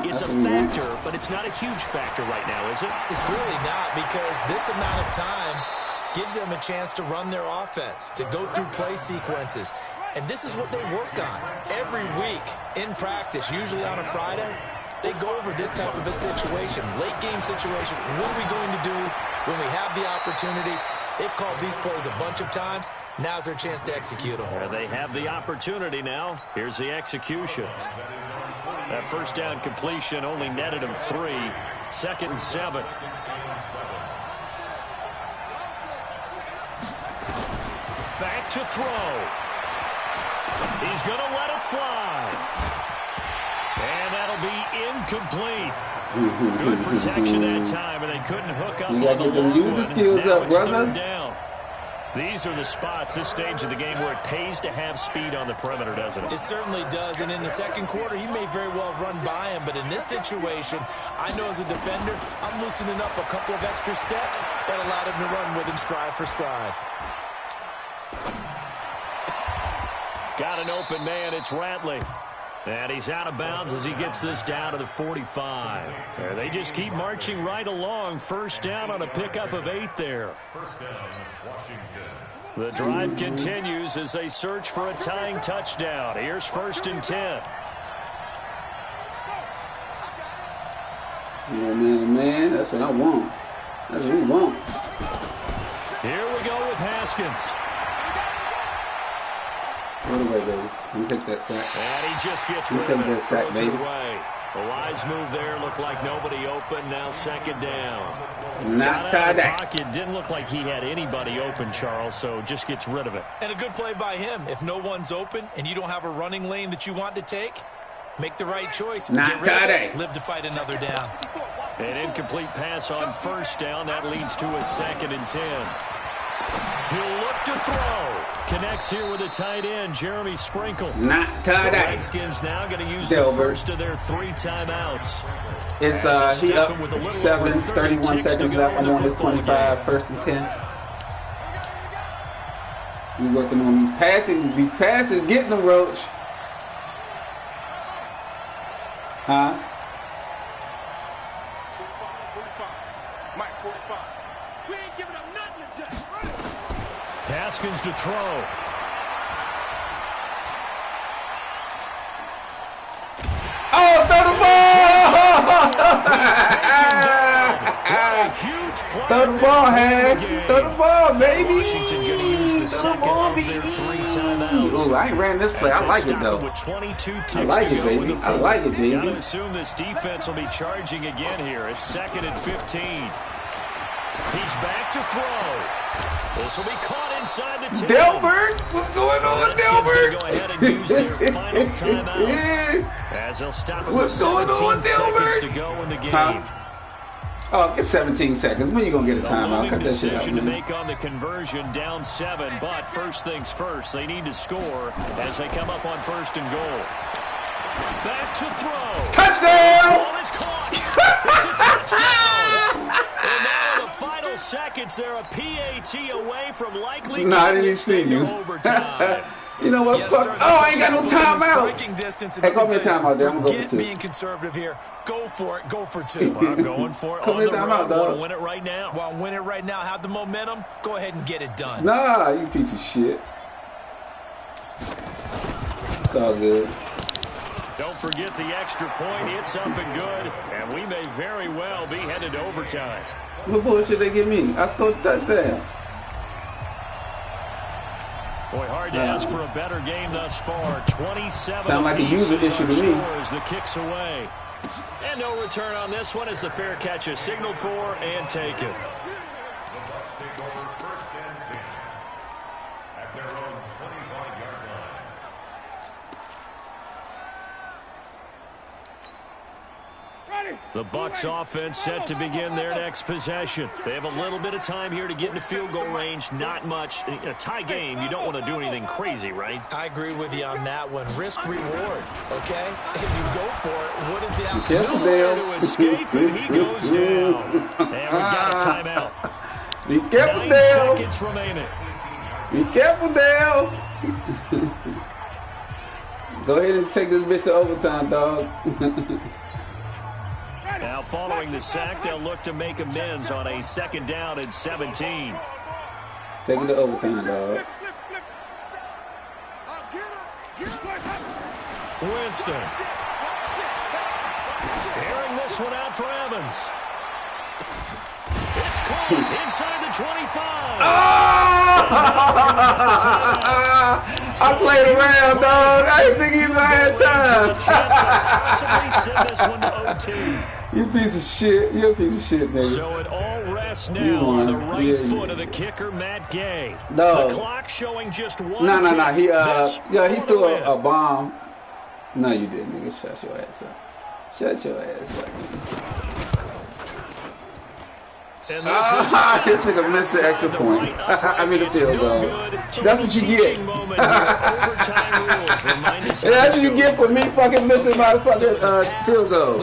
it's a factor, but it's not a huge factor right now, is it? It's really not, because this amount of time gives them a chance to run their offense, to go through play sequences. And this is what they work on every week in practice, usually on a Friday. They go over this type of a situation, late game situation. What are we going to do when we have the opportunity? They've called these plays a bunch of times. Now's their chance to execute them. They have the opportunity now. Here's the execution. That 1st down completion only netted him 3. 2nd and 7. Back to throw. He's going to let it fly. And that'll be incomplete. Good protection that time, and they couldn't hook up. You got to get them user skills up, brother. These are the spots, this stage of the game, where it pays to have speed on the perimeter, doesn't it? It certainly does, and in the second quarter, he may very well run by him, but in this situation, I know as a defender, I'm loosening up a couple of extra steps that allowed him to run with him stride for stride. Got an open man, it's Ratley. And he's out of bounds as he gets this down to the 45. There, they just keep marching right along. First down on a pickup of 8 there. First down, Washington. The drive continues as they search for a tying touchdown. Here's 1st and 10. Yeah, man, that's what I want. That's what we want. Here we go with Haskins. Put away, baby. Let me take that sack. And he just gets rid take of it. that sack, Throws it baby. away. The wise move there. Looked like nobody open. Now 2nd down. Not Got out of the that. pocket. Didn't look like he had anybody open, Charles, so just gets rid of it. And a good play by him. If no one's open and you don't have a running lane that you want to take, make the right choice. Not Get rid of that. it. Live to fight another down. An incomplete pass on 1st down. That leads to a 2nd and 10. He'll look to throw. Connects here with a tight end, Jeremy Sprinkle. Not The that. Redskins now going to use the Delbert. first of their 3 timeouts. It's As he it's up sticking with a little 7, over 30 31 ticks to seconds go left. in I'm the on this football 25, game. 1st and 10. We working on these passes. These passes getting them, Roach. Huh? 45. Mike, 45. We ain't giving up nothing today. Haskins to throw. Oh, throw the ball! Throw the ball, Hags. Throw the ball, baby. Washington going to use the Throw the second ball, of their 3 baby. timeouts. Ooh, I ain't ran this play. I like it, though. With 22 ticks I like to it, go baby. in the I like it, baby. Gotta assume this defense will be charging again here. It's 2nd and 15. He's back to throw. This will be caught inside the 10. Delbert, what's going on, Delbert? Go ahead and use their final timeout as they'll stop it with What's going 17 on, seconds Delbert? to go in the game. Huh? Oh, get 17 seconds. When you gonna get a The timeout? looming Cut that shit out, decision to man. make on the conversion, down 7, but first things first, they need to score as they come up on 1st and goal. Back to throw. Touchdown! Ball is caught. It's a touchdown. And now in the final seconds, they're a PAT away from likely Nah, I getting didn't this see thing you. to overtime. You know what? Yes, Fuck. sir, Oh, I that's ain't got no a touchdown within timeouts. striking distance, and Hey, call me a let me tell you timeout, there. I'm gonna go for forget 2. being conservative here. Go for it. Go for 2. Well, I'm going for it Call on me a the timeout, road. Want dog. to win it right now. Well, win it right now. Have the momentum. Go ahead and get it done. Nah, you piece of shit. It's all good. Don't forget the extra point. It's up and good, and we may very well be headed to overtime. What bullshit they give me? I scored a touchdown. Boy, hard to ask for a better game thus far. 27 Sound like a apiece user is issue our to me. score as the kick's away. And no return on this one as the fair catch is signaled for and taken. The Bucs take over 1st and 10 at their own 25-yard line. The Bucs offense set to begin their next possession. They have a little bit of time here to get into field goal range. Not much. In a tie game, you don't want to do anything crazy, right? I agree with you on that one. Risk reward, okay? If you go for it, what is the outcome? Careful, Nowhere Dale. to escape, and he goes down. And we've got a timeout. Be careful, 9 Dale. seconds remaining. Be careful, Dale. Go ahead and take this bitch to overtime, dog. Now, following the sack, they'll look to make amends on a 2nd down and 17. Take it to overtime, dog. Winston. Airing this one out for Evans. It's caught inside the 25. I played around, dog. I didn't think he even had time. Possibly send this one to OT. You piece of shit. You're a piece of shit, nigga. So it all rests You now on the won. right Yeah, foot yeah. of the kicker, Matt Gay. No. The clock showing just one. No. tick. He That's he for the threw win. a bomb. No, you didn't, nigga. Shut your ass up. Shut your ass up. And This nigga missed the extra point. I mean the field goal. That's what you get. That's what you get for me fucking missing my fucking field goal.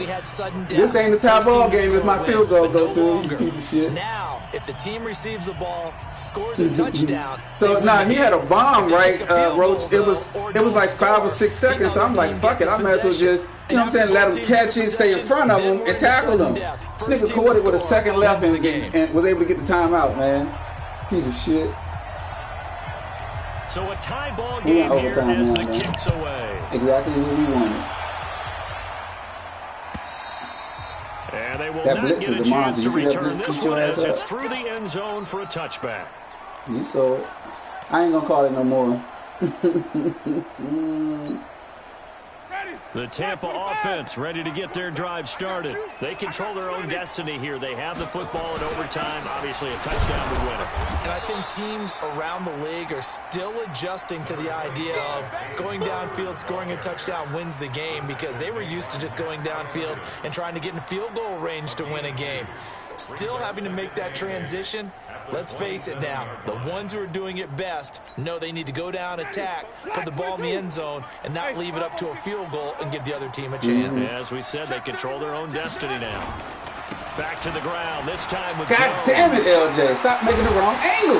This ain't the tie ball game if my field goal go through, you piece of shit. Now, if the team receives the ball, scores a touchdown. So now he had a bomb, right, Roach? It was like 5 or 6 seconds. So I'm like, fuck it, I might as well just, you know what I'm saying, let him catch it, stay in front of him, and tackle him. This nigga caught it with a second left and was able to get the timeout, man. Piece of shit. So a tie ball game here as the kicks away. Exactly what we wanted. And they will not get a chance to return this one as it's through the end zone for a touchback. You saw it. I ain't gonna call it no more. The Tampa offense ready to get their drive started. They control their own destiny here. They have the football in overtime. Obviously a touchdown to win it. And I think teams around the league are still adjusting to the idea of going downfield, scoring a touchdown wins the game, because they were used to just going downfield and trying to get in field goal range to win a game. Still having to make that transition. Let's face it now, the ones who are doing it best know they need to go down, attack, put the ball in the end zone, and not leave it up to a field goal and give the other team a chance. As we said, they control their own destiny now. Back to the ground, this time with God damn it, LJ. Stop making the wrong angle.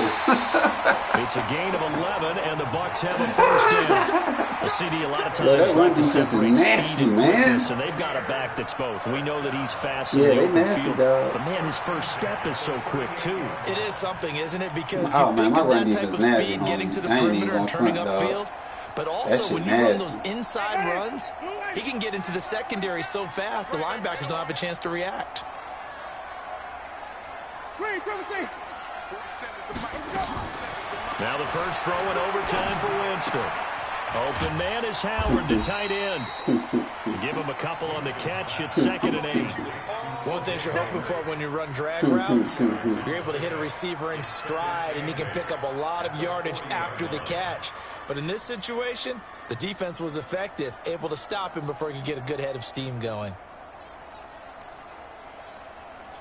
It's a gain of 11, and the Bucs have a first down. A CD a lot of times like to separate nasty, speed and man. quickness, and they've got a back that's both. We know that he's fast in Yeah, the they open nasty, field. dog. But, man, his first step is so quick, too. It is something, isn't it? Because Oh, you man, think my of run that type of defense speed, nasty, getting to the homie. I ain't even perimeter and gonna turning front, dog. upfield. But That also, shit when you run nasty. those inside runs, he can get into the secondary so fast, the linebackers don't have a chance to react. Now the first throw in overtime for Winston. Open man is Howard, the tight end. Give him a couple on the catch. It's 2nd and 8. One thing you're hoping for when you run drag routes, you're able to hit a receiver in stride, and he can pick up a lot of yardage after the catch. But in this situation, the defense was effective, able to stop him before he could get a good head of steam going.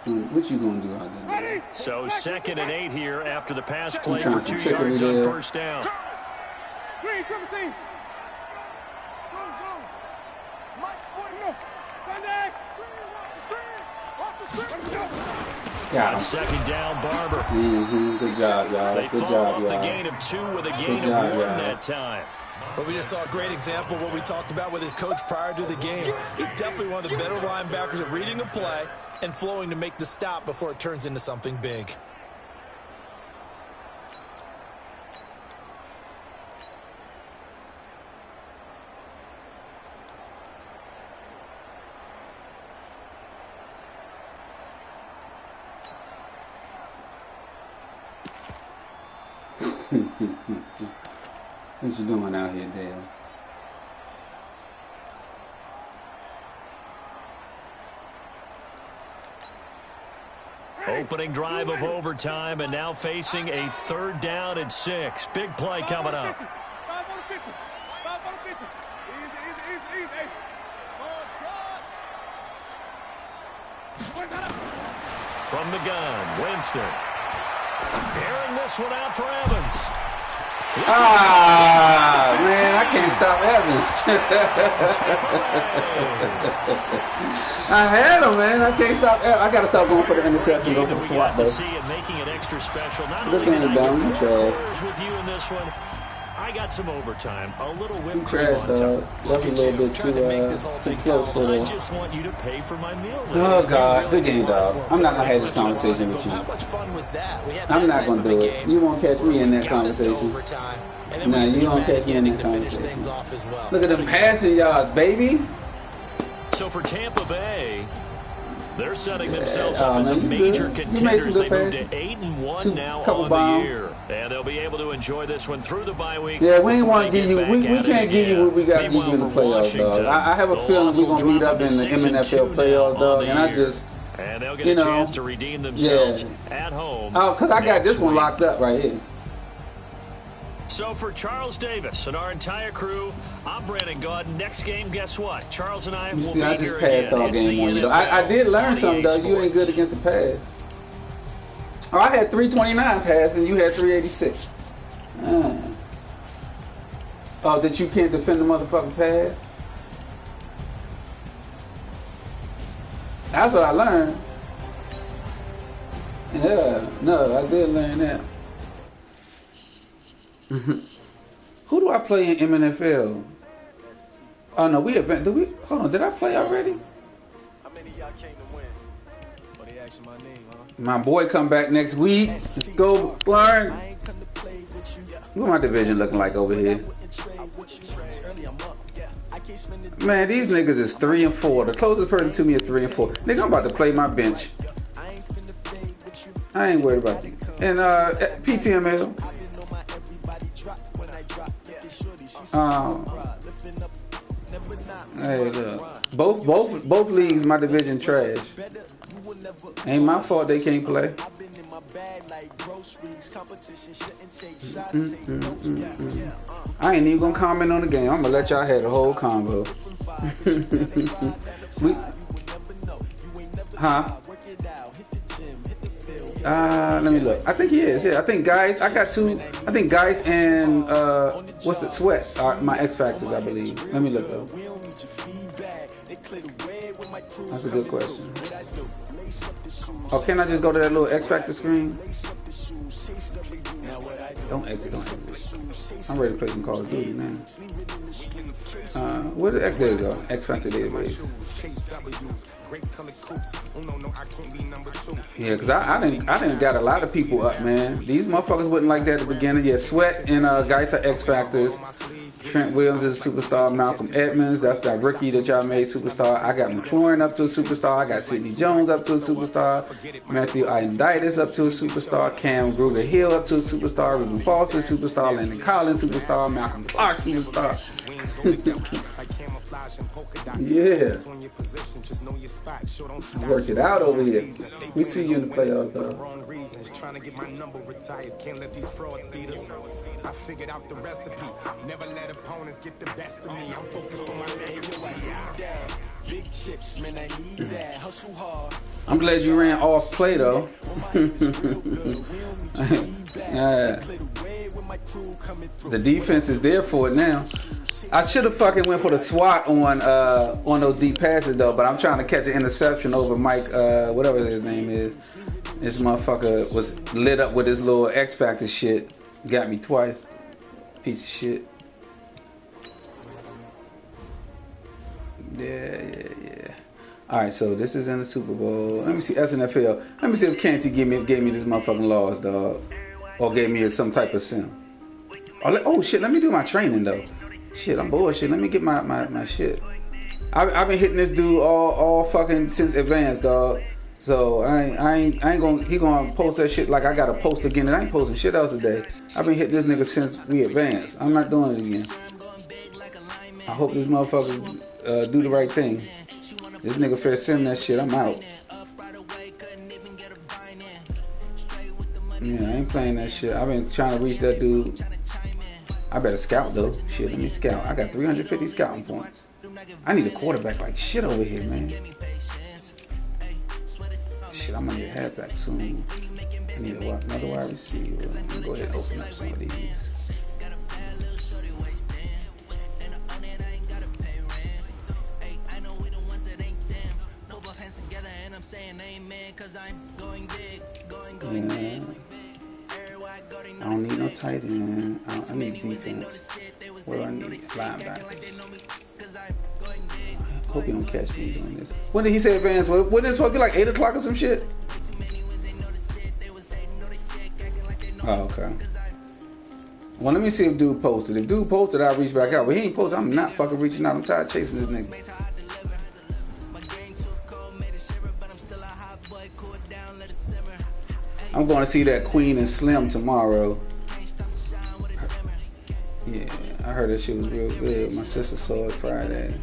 What you gonna do out there? So 2nd and 8 here after the pass play for 2 yards on first down. Got him. 2nd down, Barber. Good job, y'all. They Good follow job, up y'all. the gain of 2 with a gain of 1 that time. But we just saw a great example of what we talked about with his coach prior to the game. He's definitely one of the better linebackers at reading a play and flowing to make the stop before it turns into something big. What you doing out here, Dale? Opening drive of overtime, and now facing a 3rd down and 6. Big play coming up. From the gun, Winston. Airing this one out for Evans. Man, I can't stop Evans. I had him, man. I can't stop. I gotta stop going for the interception, go for the swat, though. See it making it extra special. Not Good only thing, did I Dom. get You 4 trash. quarters with you in this one, I got some overtime. A little You whipped cream trash, on dog. top. Left a little bit too close for I the. just want you to pay for my meal. Oh God, good game, dog. I'm not gonna have this conversation with you. How much fun was that? We had I'm that not type gonna of a do game. it. You won't catch me in that Got us to conversation. overtime, and then Nah, we had the you don't dramatic catch me in ending that to finish conversation. things off as well. Look at them passing yards, baby. So for Tampa Bay, they're setting themselves Yeah, up as a man, you major good. You made some contenders. They good moved passes. to 8-1 Two- now couple on bombs. the year. And they'll be able to enjoy this one through the bye week. Yeah, we ain't before want to they give you. get We back at can't it give you again. what we got to give you in the Meanwhile, for playoffs, dog. Washington, I have a they'll feeling also we're gonna meet drop up in the 6-2 MNFL now playoffs, on dog. the And I year. just, And they'll get you a know, chance to redeem themselves at home. oh, cause I got next this one week. locked up right here. So for Charles Davis and our entire crew, I'm Brandon Gaudin. Next game, guess what? Charles and I You will see, be I just here passed again. all It's game the on you, though. NFL I did learn on something, EA though. You ain't Sports. good against the pass. Oh, I had 329 passing. You had 386. Oh, that you can't defend the motherfucking pass? That's what I learned. Yeah, no, I did learn that. Who do I play in MNFL? Oh no, we event. Did we? Hold on, did I play already? How many of y'all came to win? Oh, they asking my name, huh? My boy come back next week. Let's go, learn. What my division looking like over here? Man, these niggas is 3-4. The closest person to me is 3-4. Nigga, I'm about to play my bench. I ain't worried about you. And PTML. Hey, look. Both leagues, my division trash. Ain't my fault they can't play. I ain't even gonna comment on the game. I'm gonna let y'all have the whole combo. Let me look. I think he is. Yeah, I think guys. I got two. I think guys and what's the sweat? Are my X factors, I believe. Let me look though. That's a good question. Oh, can I just go to that little X factor screen? Don't exit. I'm ready to play some Call of Duty, man. Where the X? There you go. X factor database. Yeah, cause I didn't got a lot of people up, man. These motherfuckers wasn't like that at the beginning. Yeah, Sweat and guys are X factors. Trent Williams is a superstar. Malcolm Edmonds, that's that rookie that y'all made superstar. I got McLaurin up to a superstar. I got Sidney Jones up to a superstar. Matthew Ioannidis up to a superstar. Cam Gruger-Hill up to a superstar. Ruben Foster superstar. Landon Collins superstar. Malcolm Clark superstar. Yeah. Work it out over here. We see you in the playoffs, though. I figured out the recipe. Never let opponents get the best of me. I'm focused on my legacy. Big chips, man, I need that. Hustle hard. I'm glad you ran off play though. The defense is there for it now. I should have fucking went for the SWAT on those deep passes though, but I'm trying to catch an interception over Mike, whatever his name is. This motherfucker was lit up with his little X Factor shit. Got me twice. Piece of shit. Yeah. Alright, so this is in the Super Bowl. Let me see SNFL. Let me see if Canty gave me this motherfucking loss, dog. Or gave me some type of sim. Oh shit, let me do my training though. Shit, I'm bullshit. Let me get my shit. I've been hitting this dude all fucking since advanced, dog. So I ain't gonna, he gonna post that shit like I gotta post again, and I ain't posting shit else today. I've been hitting this nigga since we advanced. I'm not doing it again. I hope this motherfucker do the right thing. This nigga fair send that shit, I'm out. Yeah, I ain't playing that shit. I've been trying to reach that dude. I better scout though. Shit, let me scout. I got 350 scouting points. I need a quarterback like shit over here, man. Shit, I'm gonna get halfback soon. I need another wide receiver. Let me go ahead and open up some of these. Yeah. I don't need no tight end. I need defense. What do I need? Linebackers. Hope you don't catch me doing this. When did he say advance? When is it supposed to be like 8 o'clock or some shit? Oh, okay. Well, let me see if dude posted. If dude posted, I'll reach back out. But he ain't posted. I'm not fucking reaching out. I'm tired of chasing this nigga. I'm going to see that Queen and Slim tomorrow. Yeah, I heard that shit was real good. My sister saw it Friday.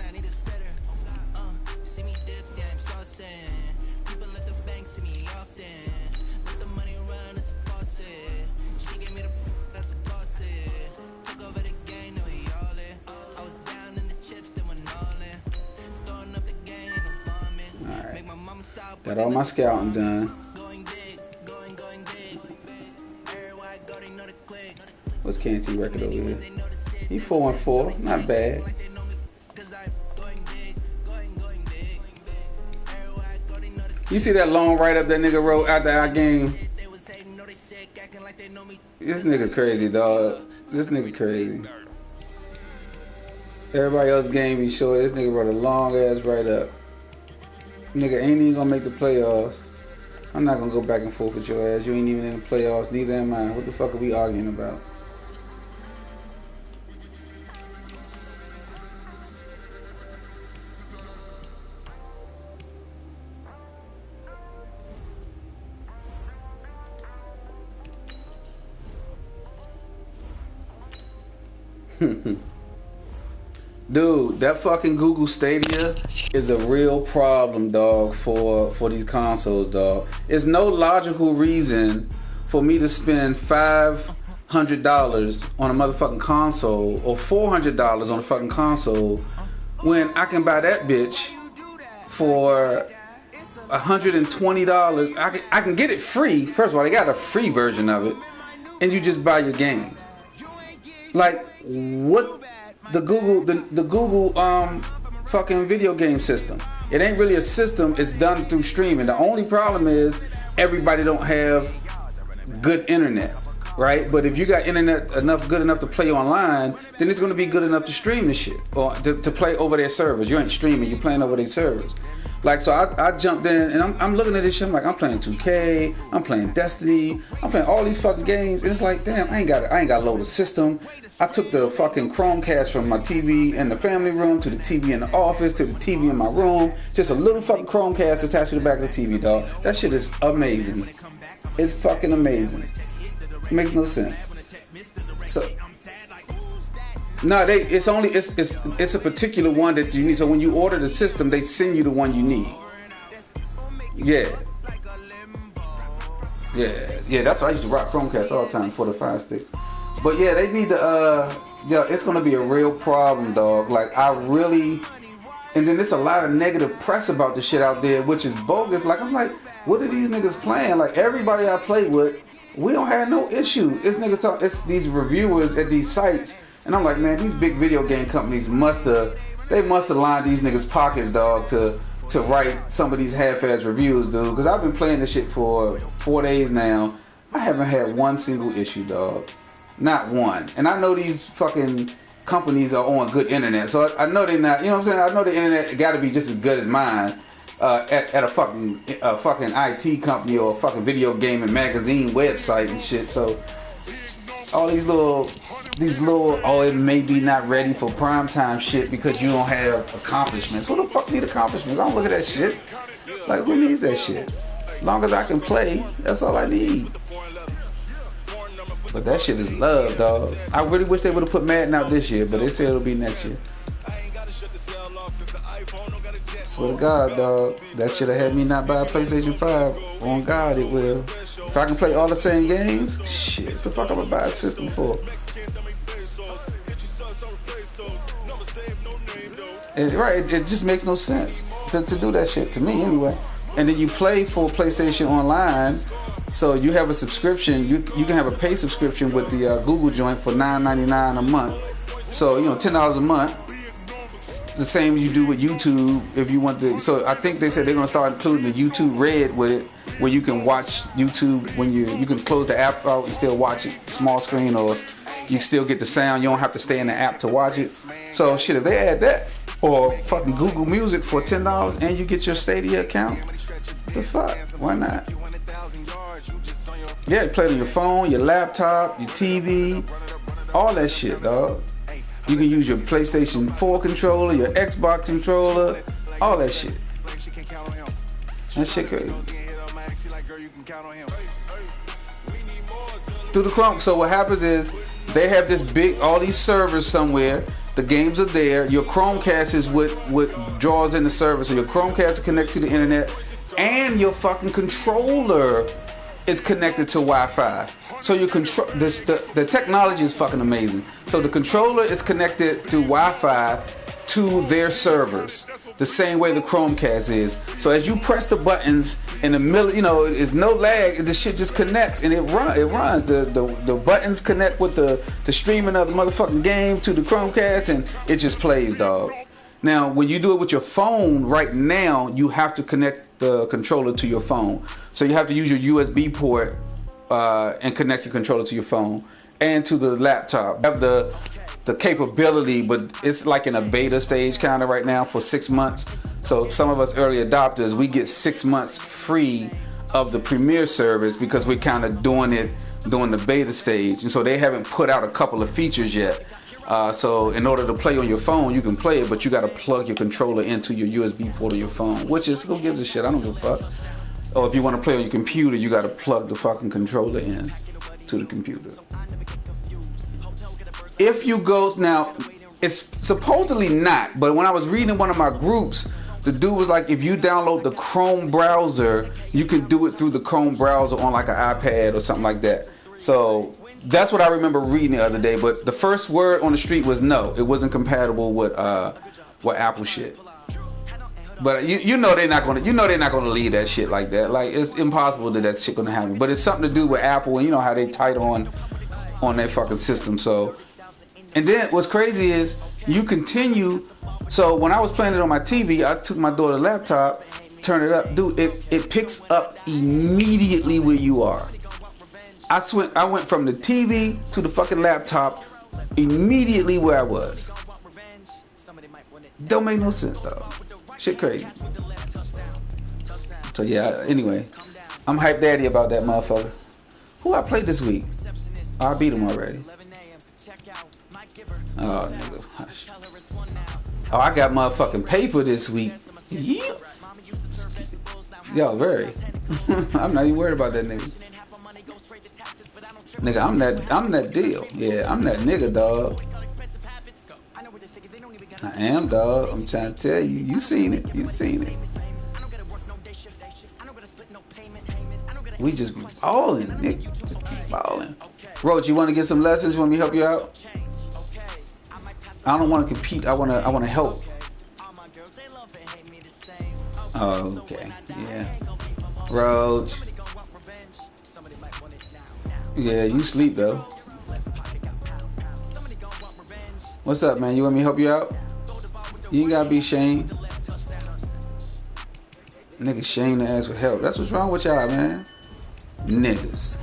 Alright. Got all my scouting done. Canty record over here. He 4-4, not bad. You see that long write-up that nigga wrote after our game? This nigga crazy, dog. This nigga crazy. Everybody else game be short. This nigga wrote a long ass write-up. Nigga ain't even gonna make the playoffs. I'm not gonna go back and forth with your ass. You ain't even in the playoffs. Neither am I. What the fuck are we arguing about? Dude, that fucking Google Stadia is a real problem, dog, for these consoles, dog. There's no logical reason for me to spend $500 on a motherfucking console or $400 on a fucking console when I can buy that bitch for $120. I can get it free. First of all, they got a free version of it, and you just buy your games. Like, what? The Google fucking video game system. It ain't really a system. It's done through streaming. The only problem is everybody don't have good internet, right? But if you got internet good enough to play online, then it's going to be good enough to stream the shit or to play over their servers. You ain't streaming. You're playing over their servers. Like, so I jumped in and I'm looking at this shit. I'm like, I'm playing 2K, I'm playing Destiny, I'm playing all these fucking games. And it's like, damn, I ain't got to load a system. I took the fucking Chromecast from my TV in the family room to the TV in the office to the TV in my room. Just a little fucking Chromecast attached to the back of the TV, dog. That shit is amazing. It's fucking amazing. It makes no sense. So, no, it's a particular one that you need. So when you order the system, they send you the one you need. Yeah. That's why I used to rock Chromecast all the time for the Fire Sticks. But yeah, they need to. It's gonna be a real problem, dog. Like, and then there's a lot of negative press about the shit out there, which is bogus. Like, I'm like, what are these niggas playing? Like, everybody I play with, we don't have no issue. It's these reviewers at these sites. And I'm like, man, these big video game companies must have lined these niggas' pockets, dog, to write some of these half-ass reviews, dude. Because I've been playing this shit for 4 days now. I haven't had one single issue, dog. Not one. And I know these fucking companies are on good internet, so I know they're not. You know what I'm saying? I know the internet got to be just as good as mine at a fucking IT company or a fucking video gaming magazine website and shit. So all these little, it may be not ready for primetime shit because you don't have accomplishments. Who the fuck need accomplishments? I don't look at that shit. Like, who needs that shit? As long as I can play, that's all I need. But that shit is love, dog. I really wish they would have put Madden out this year, but they said it'll be next year. Swear to God, dog. That should have had me not buy a PlayStation 5. On God, it will. If I can play all the same games, shit, the fuck I'm gonna buy a system for? Right, it just makes no sense to do that shit, to me anyway. And then you play for PlayStation Online, so you have a subscription. You can have a pay subscription with the Google joint for $9.99 a month. So, $10 a month. The same you do with YouTube if you want to. So I think they said they're gonna start including the YouTube Red with it, where you can watch YouTube when you can close the app out and still watch it small screen, or you still get the sound. You don't have to stay in the app to watch it. So shit, if they add that, or fucking Google Music for $10 and you get your Stadia account, the fuck? Why not? Yeah, you play it on your phone, your laptop, your TV, all that shit, dog. You can use your PlayStation 4 controller, your Xbox controller, all that shit. That shit crazy. Through the Chrome. So what happens is they have all these servers somewhere. The games are there. Your Chromecast is what draws in the server. So your Chromecast is connected to the internet, and your fucking controller is connected to Wi-Fi. So your the technology is fucking amazing. So the controller is connected through Wi-Fi to their servers, the same way the Chromecast is. So as you press the buttons in the middle, you know, it's no lag. The shit just connects and it runs. The buttons connect with the streaming of the motherfucking game to the Chromecast, and it just plays, dog. Now, when you do it with your phone right now, you have to connect the controller to your phone. So you have to use your USB port and connect your controller to your phone and to the laptop. You have the capability, but it's like in a beta stage kind of right now for 6 months. So some of us early adopters, we get 6 months free of the Premiere service because we're kind of doing the beta stage. And so they haven't put out a couple of features yet. So in order to play on your phone, you can play it, but you got to plug your controller into your USB port of your phone, which is, who gives a shit? I don't give a fuck. Or if you want to play on your computer, you got to plug the fucking controller in to the computer. If you go, now, it's supposedly not, but when I was reading in one of my groups, the dude was like, if you download the Chrome browser, you can do it through the Chrome browser on like an iPad or something like that. So that's what I remember reading the other day, but the first word on the street was no, it wasn't compatible with Apple shit. But you know they're not gonna leave that shit like that. Like, it's impossible that shit gonna happen. But it's something to do with Apple, and you know how they tight on their fucking system. So, and then what's crazy is you continue. So when I was playing it on my TV, I took my daughter's laptop, turned it up, dude. It picks up immediately where you are. I went from the TV to the fucking laptop immediately where I was. Don't make no sense, though. Shit crazy. So yeah, anyway, I'm hyped daddy about that motherfucker. Who I played this week? Oh, I beat him already. Oh, nigga, hush. Oh, I got motherfucking paper this week. Yeah. Yo, very. I'm not even worried about that nigga. Nigga, I'm that deal. Yeah, I'm that nigga, dog. I am, dog. I'm trying to tell you. You seen it. You seen it. We just be balling, nigga. Just be balling. Roach, you want to get some lessons? You want me to help you out? I don't want to compete. I want to help. Oh, okay. Yeah. Roach. Yeah, you sleep though. What's up, man? You want me to help you out? You ain't gotta be ashamed. Niggas shame to ask for help. That's what's wrong with y'all, man. Niggas.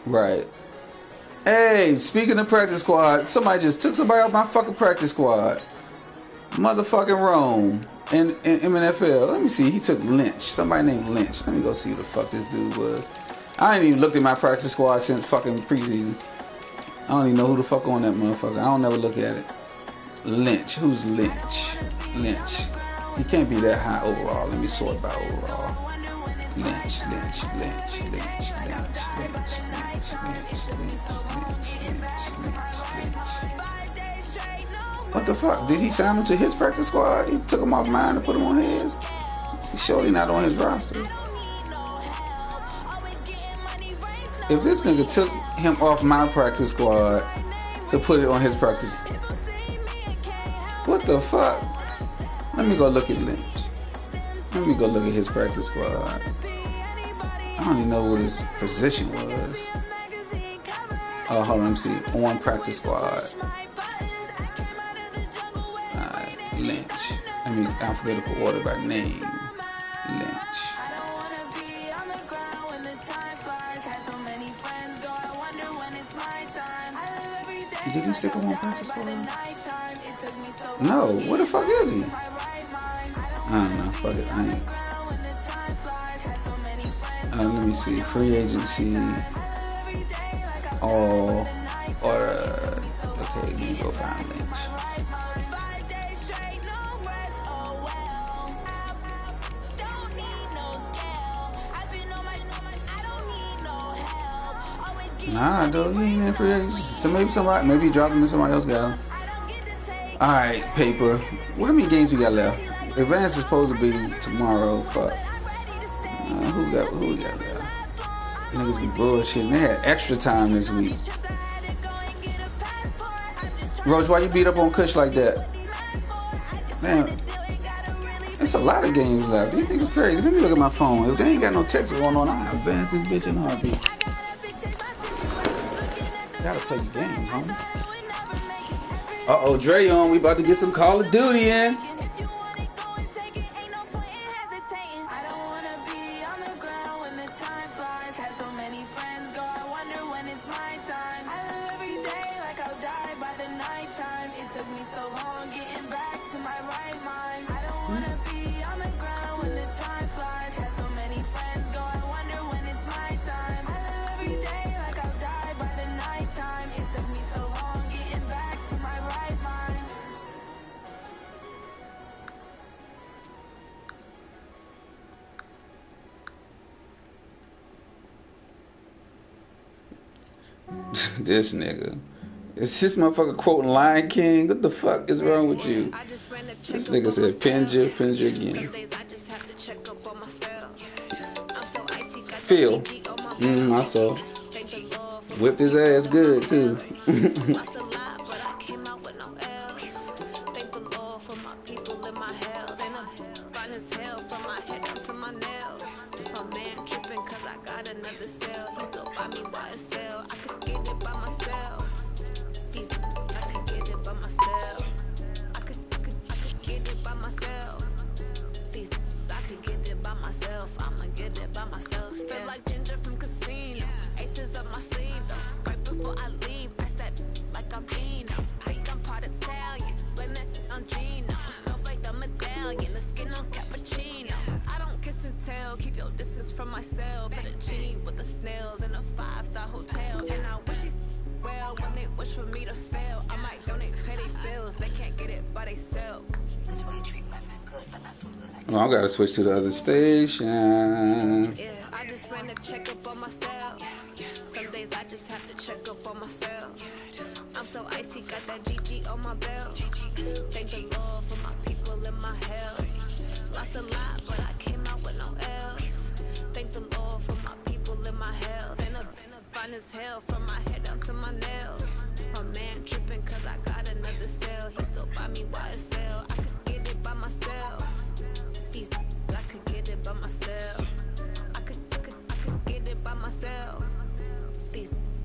Right. Hey, speaking of practice squad, somebody just took somebody off my fucking practice squad. Motherfucking Rome in MNFL. Let me see. He took Lynch. Somebody named Lynch. Let me go see who the fuck this dude was. I ain't even looked at my practice squad since fucking preseason. I don't even know who the fuck on that motherfucker. I don't never look at it. Lynch. Who's Lynch? Lynch. He can't be that high overall. Let me sort by overall. Lynch. What the fuck? Did he sign him to his practice squad? He took him off mine and put him on his? He's surely not on his roster. If this nigga took him off my practice squad to put it on his practice, what the fuck? Let me go look at Lynch. Let me go look at his practice squad. I don't even know what his position was. Oh, hold on, let me see. On practice squad. Lynch. I mean, alphabetical order by name. Lynch. Did he stick him on practice squad? No. Where the fuck is he? I don't know. Fuck it. I ain't. Let me see. Free agency. All. Order. Okay, let me go find Lynch. Nah, dude, he ain't in free agency. So maybe he dropped him and somebody else got him. Alright, paper. How many games we got left? Advance is supposed to be tomorrow. Fuck. who we got there? Niggas be bullshitting. They had extra time this week. Roach, why you beat up on Kush like that? Man, it's a lot of games left. These niggas crazy. Let me look at my phone. If they ain't got no text going on, I'll advance this bitch in a heartbeat. Gotta play the games, homie. Uh-oh, Dre on. We about to get some Call of Duty in. This nigga. Is this motherfucker quoting Lion King? What the fuck is wrong with you? This nigga said, Pinja again. Phil. I saw. Whipped his ass good, too. I gotta switch to the other station. Yeah, I just ran a check up on myself. Some days I just have to check up on myself. I'm so icy, got that GG on my belt. Thank the Lord for my people in my health. Lost a lot, but I came out with no else. Thank the Lord for my people in my health. And I'm fine as hell from my head down to my nails. My man tripping cause I got another cell. He still buy me YSL. I could get it by myself. I could get it by myself. I could get it by myself.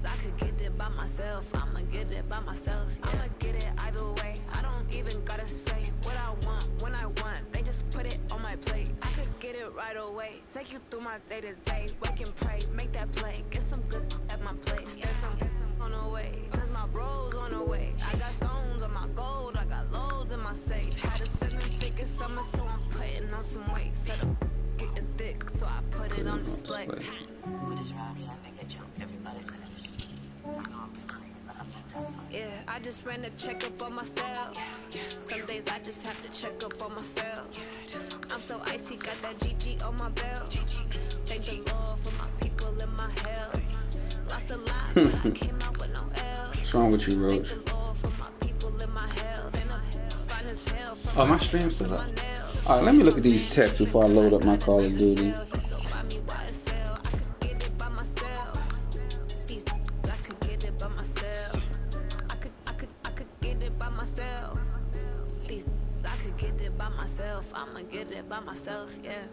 I could get it by myself. I'ma get it by myself. Yeah. I'ma get it either way. I don't even gotta say what I want when I want. They just put it on my plate. I could get it right away. Take you through my day to day. Wake and pray, make that play. Get some good at my place. There's some on the way, cause my bro's on the way. I got stones on my gold. I got loads in my safe. Had a 7-figure summer, so I'm putting on some weight. Set up getting thick, so I put it on display. What is wrong? I make a joke. Everybody knows. Yeah, I just ran a check up on myself. Some days I just have to check up on myself. I'm so icy, got that GG on my belt. Thank the Lord for my people in my health. Lost a lot, but I came out with no else. What's wrong with you, Roach? Oh, my stream's still up. Alright, let me look at these texts before I load up my Call of Duty. I'ma get it by myself, yeah.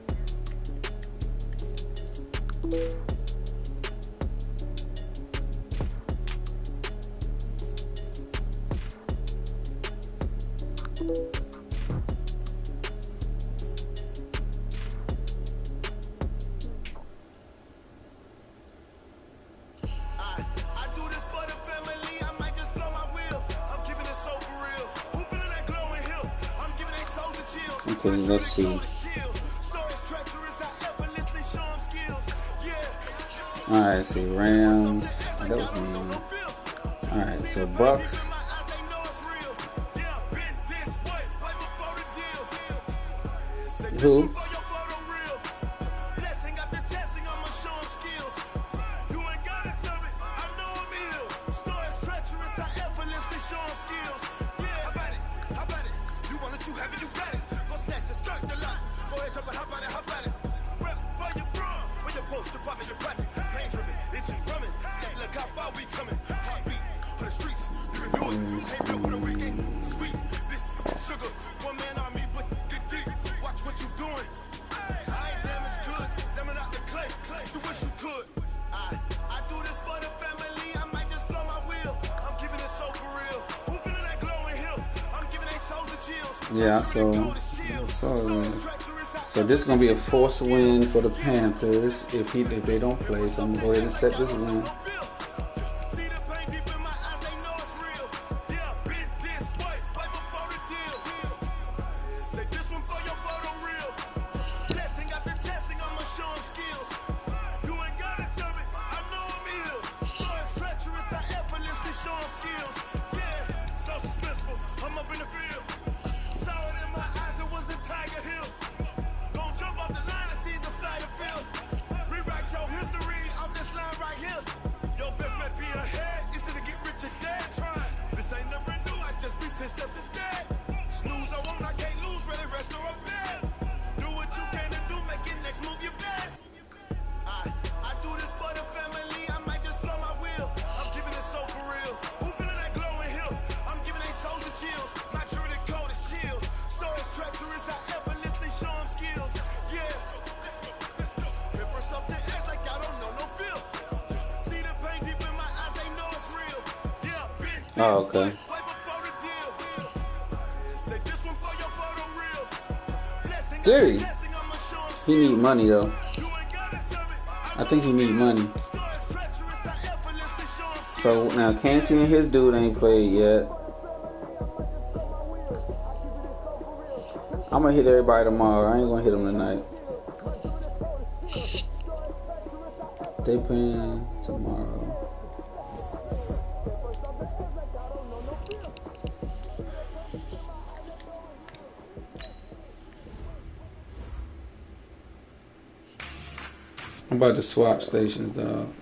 Okay, let's see. Alright, so Rams. That was me. Alright, so Bucks. Who? poster, popping the projects, pain driven, itching, drumming. Look how far we coming. Heartbeat on the streets, you can do it. Ain't built with a weekend, sweet. This sugar, one man army, but get deep. Watch what you doing. I ain't damaged goods, damn it out the clay. Do what you could. I do this for the family. I might just flow my wheel. I'm giving it so for real. Who feeling that glowing hill? I'm giving they souls the chills. Yeah, so this is gonna be a forced win for the Panthers if they don't play. So I'm gonna go ahead and set this win. Oh, okay. Did he need money though. I think he need money. So now Canty and his dude ain't played yet. I'm gonna hit everybody tomorrow. I ain't gonna hit them tonight. They playing tomorrow. I'm about to swap stations, dog.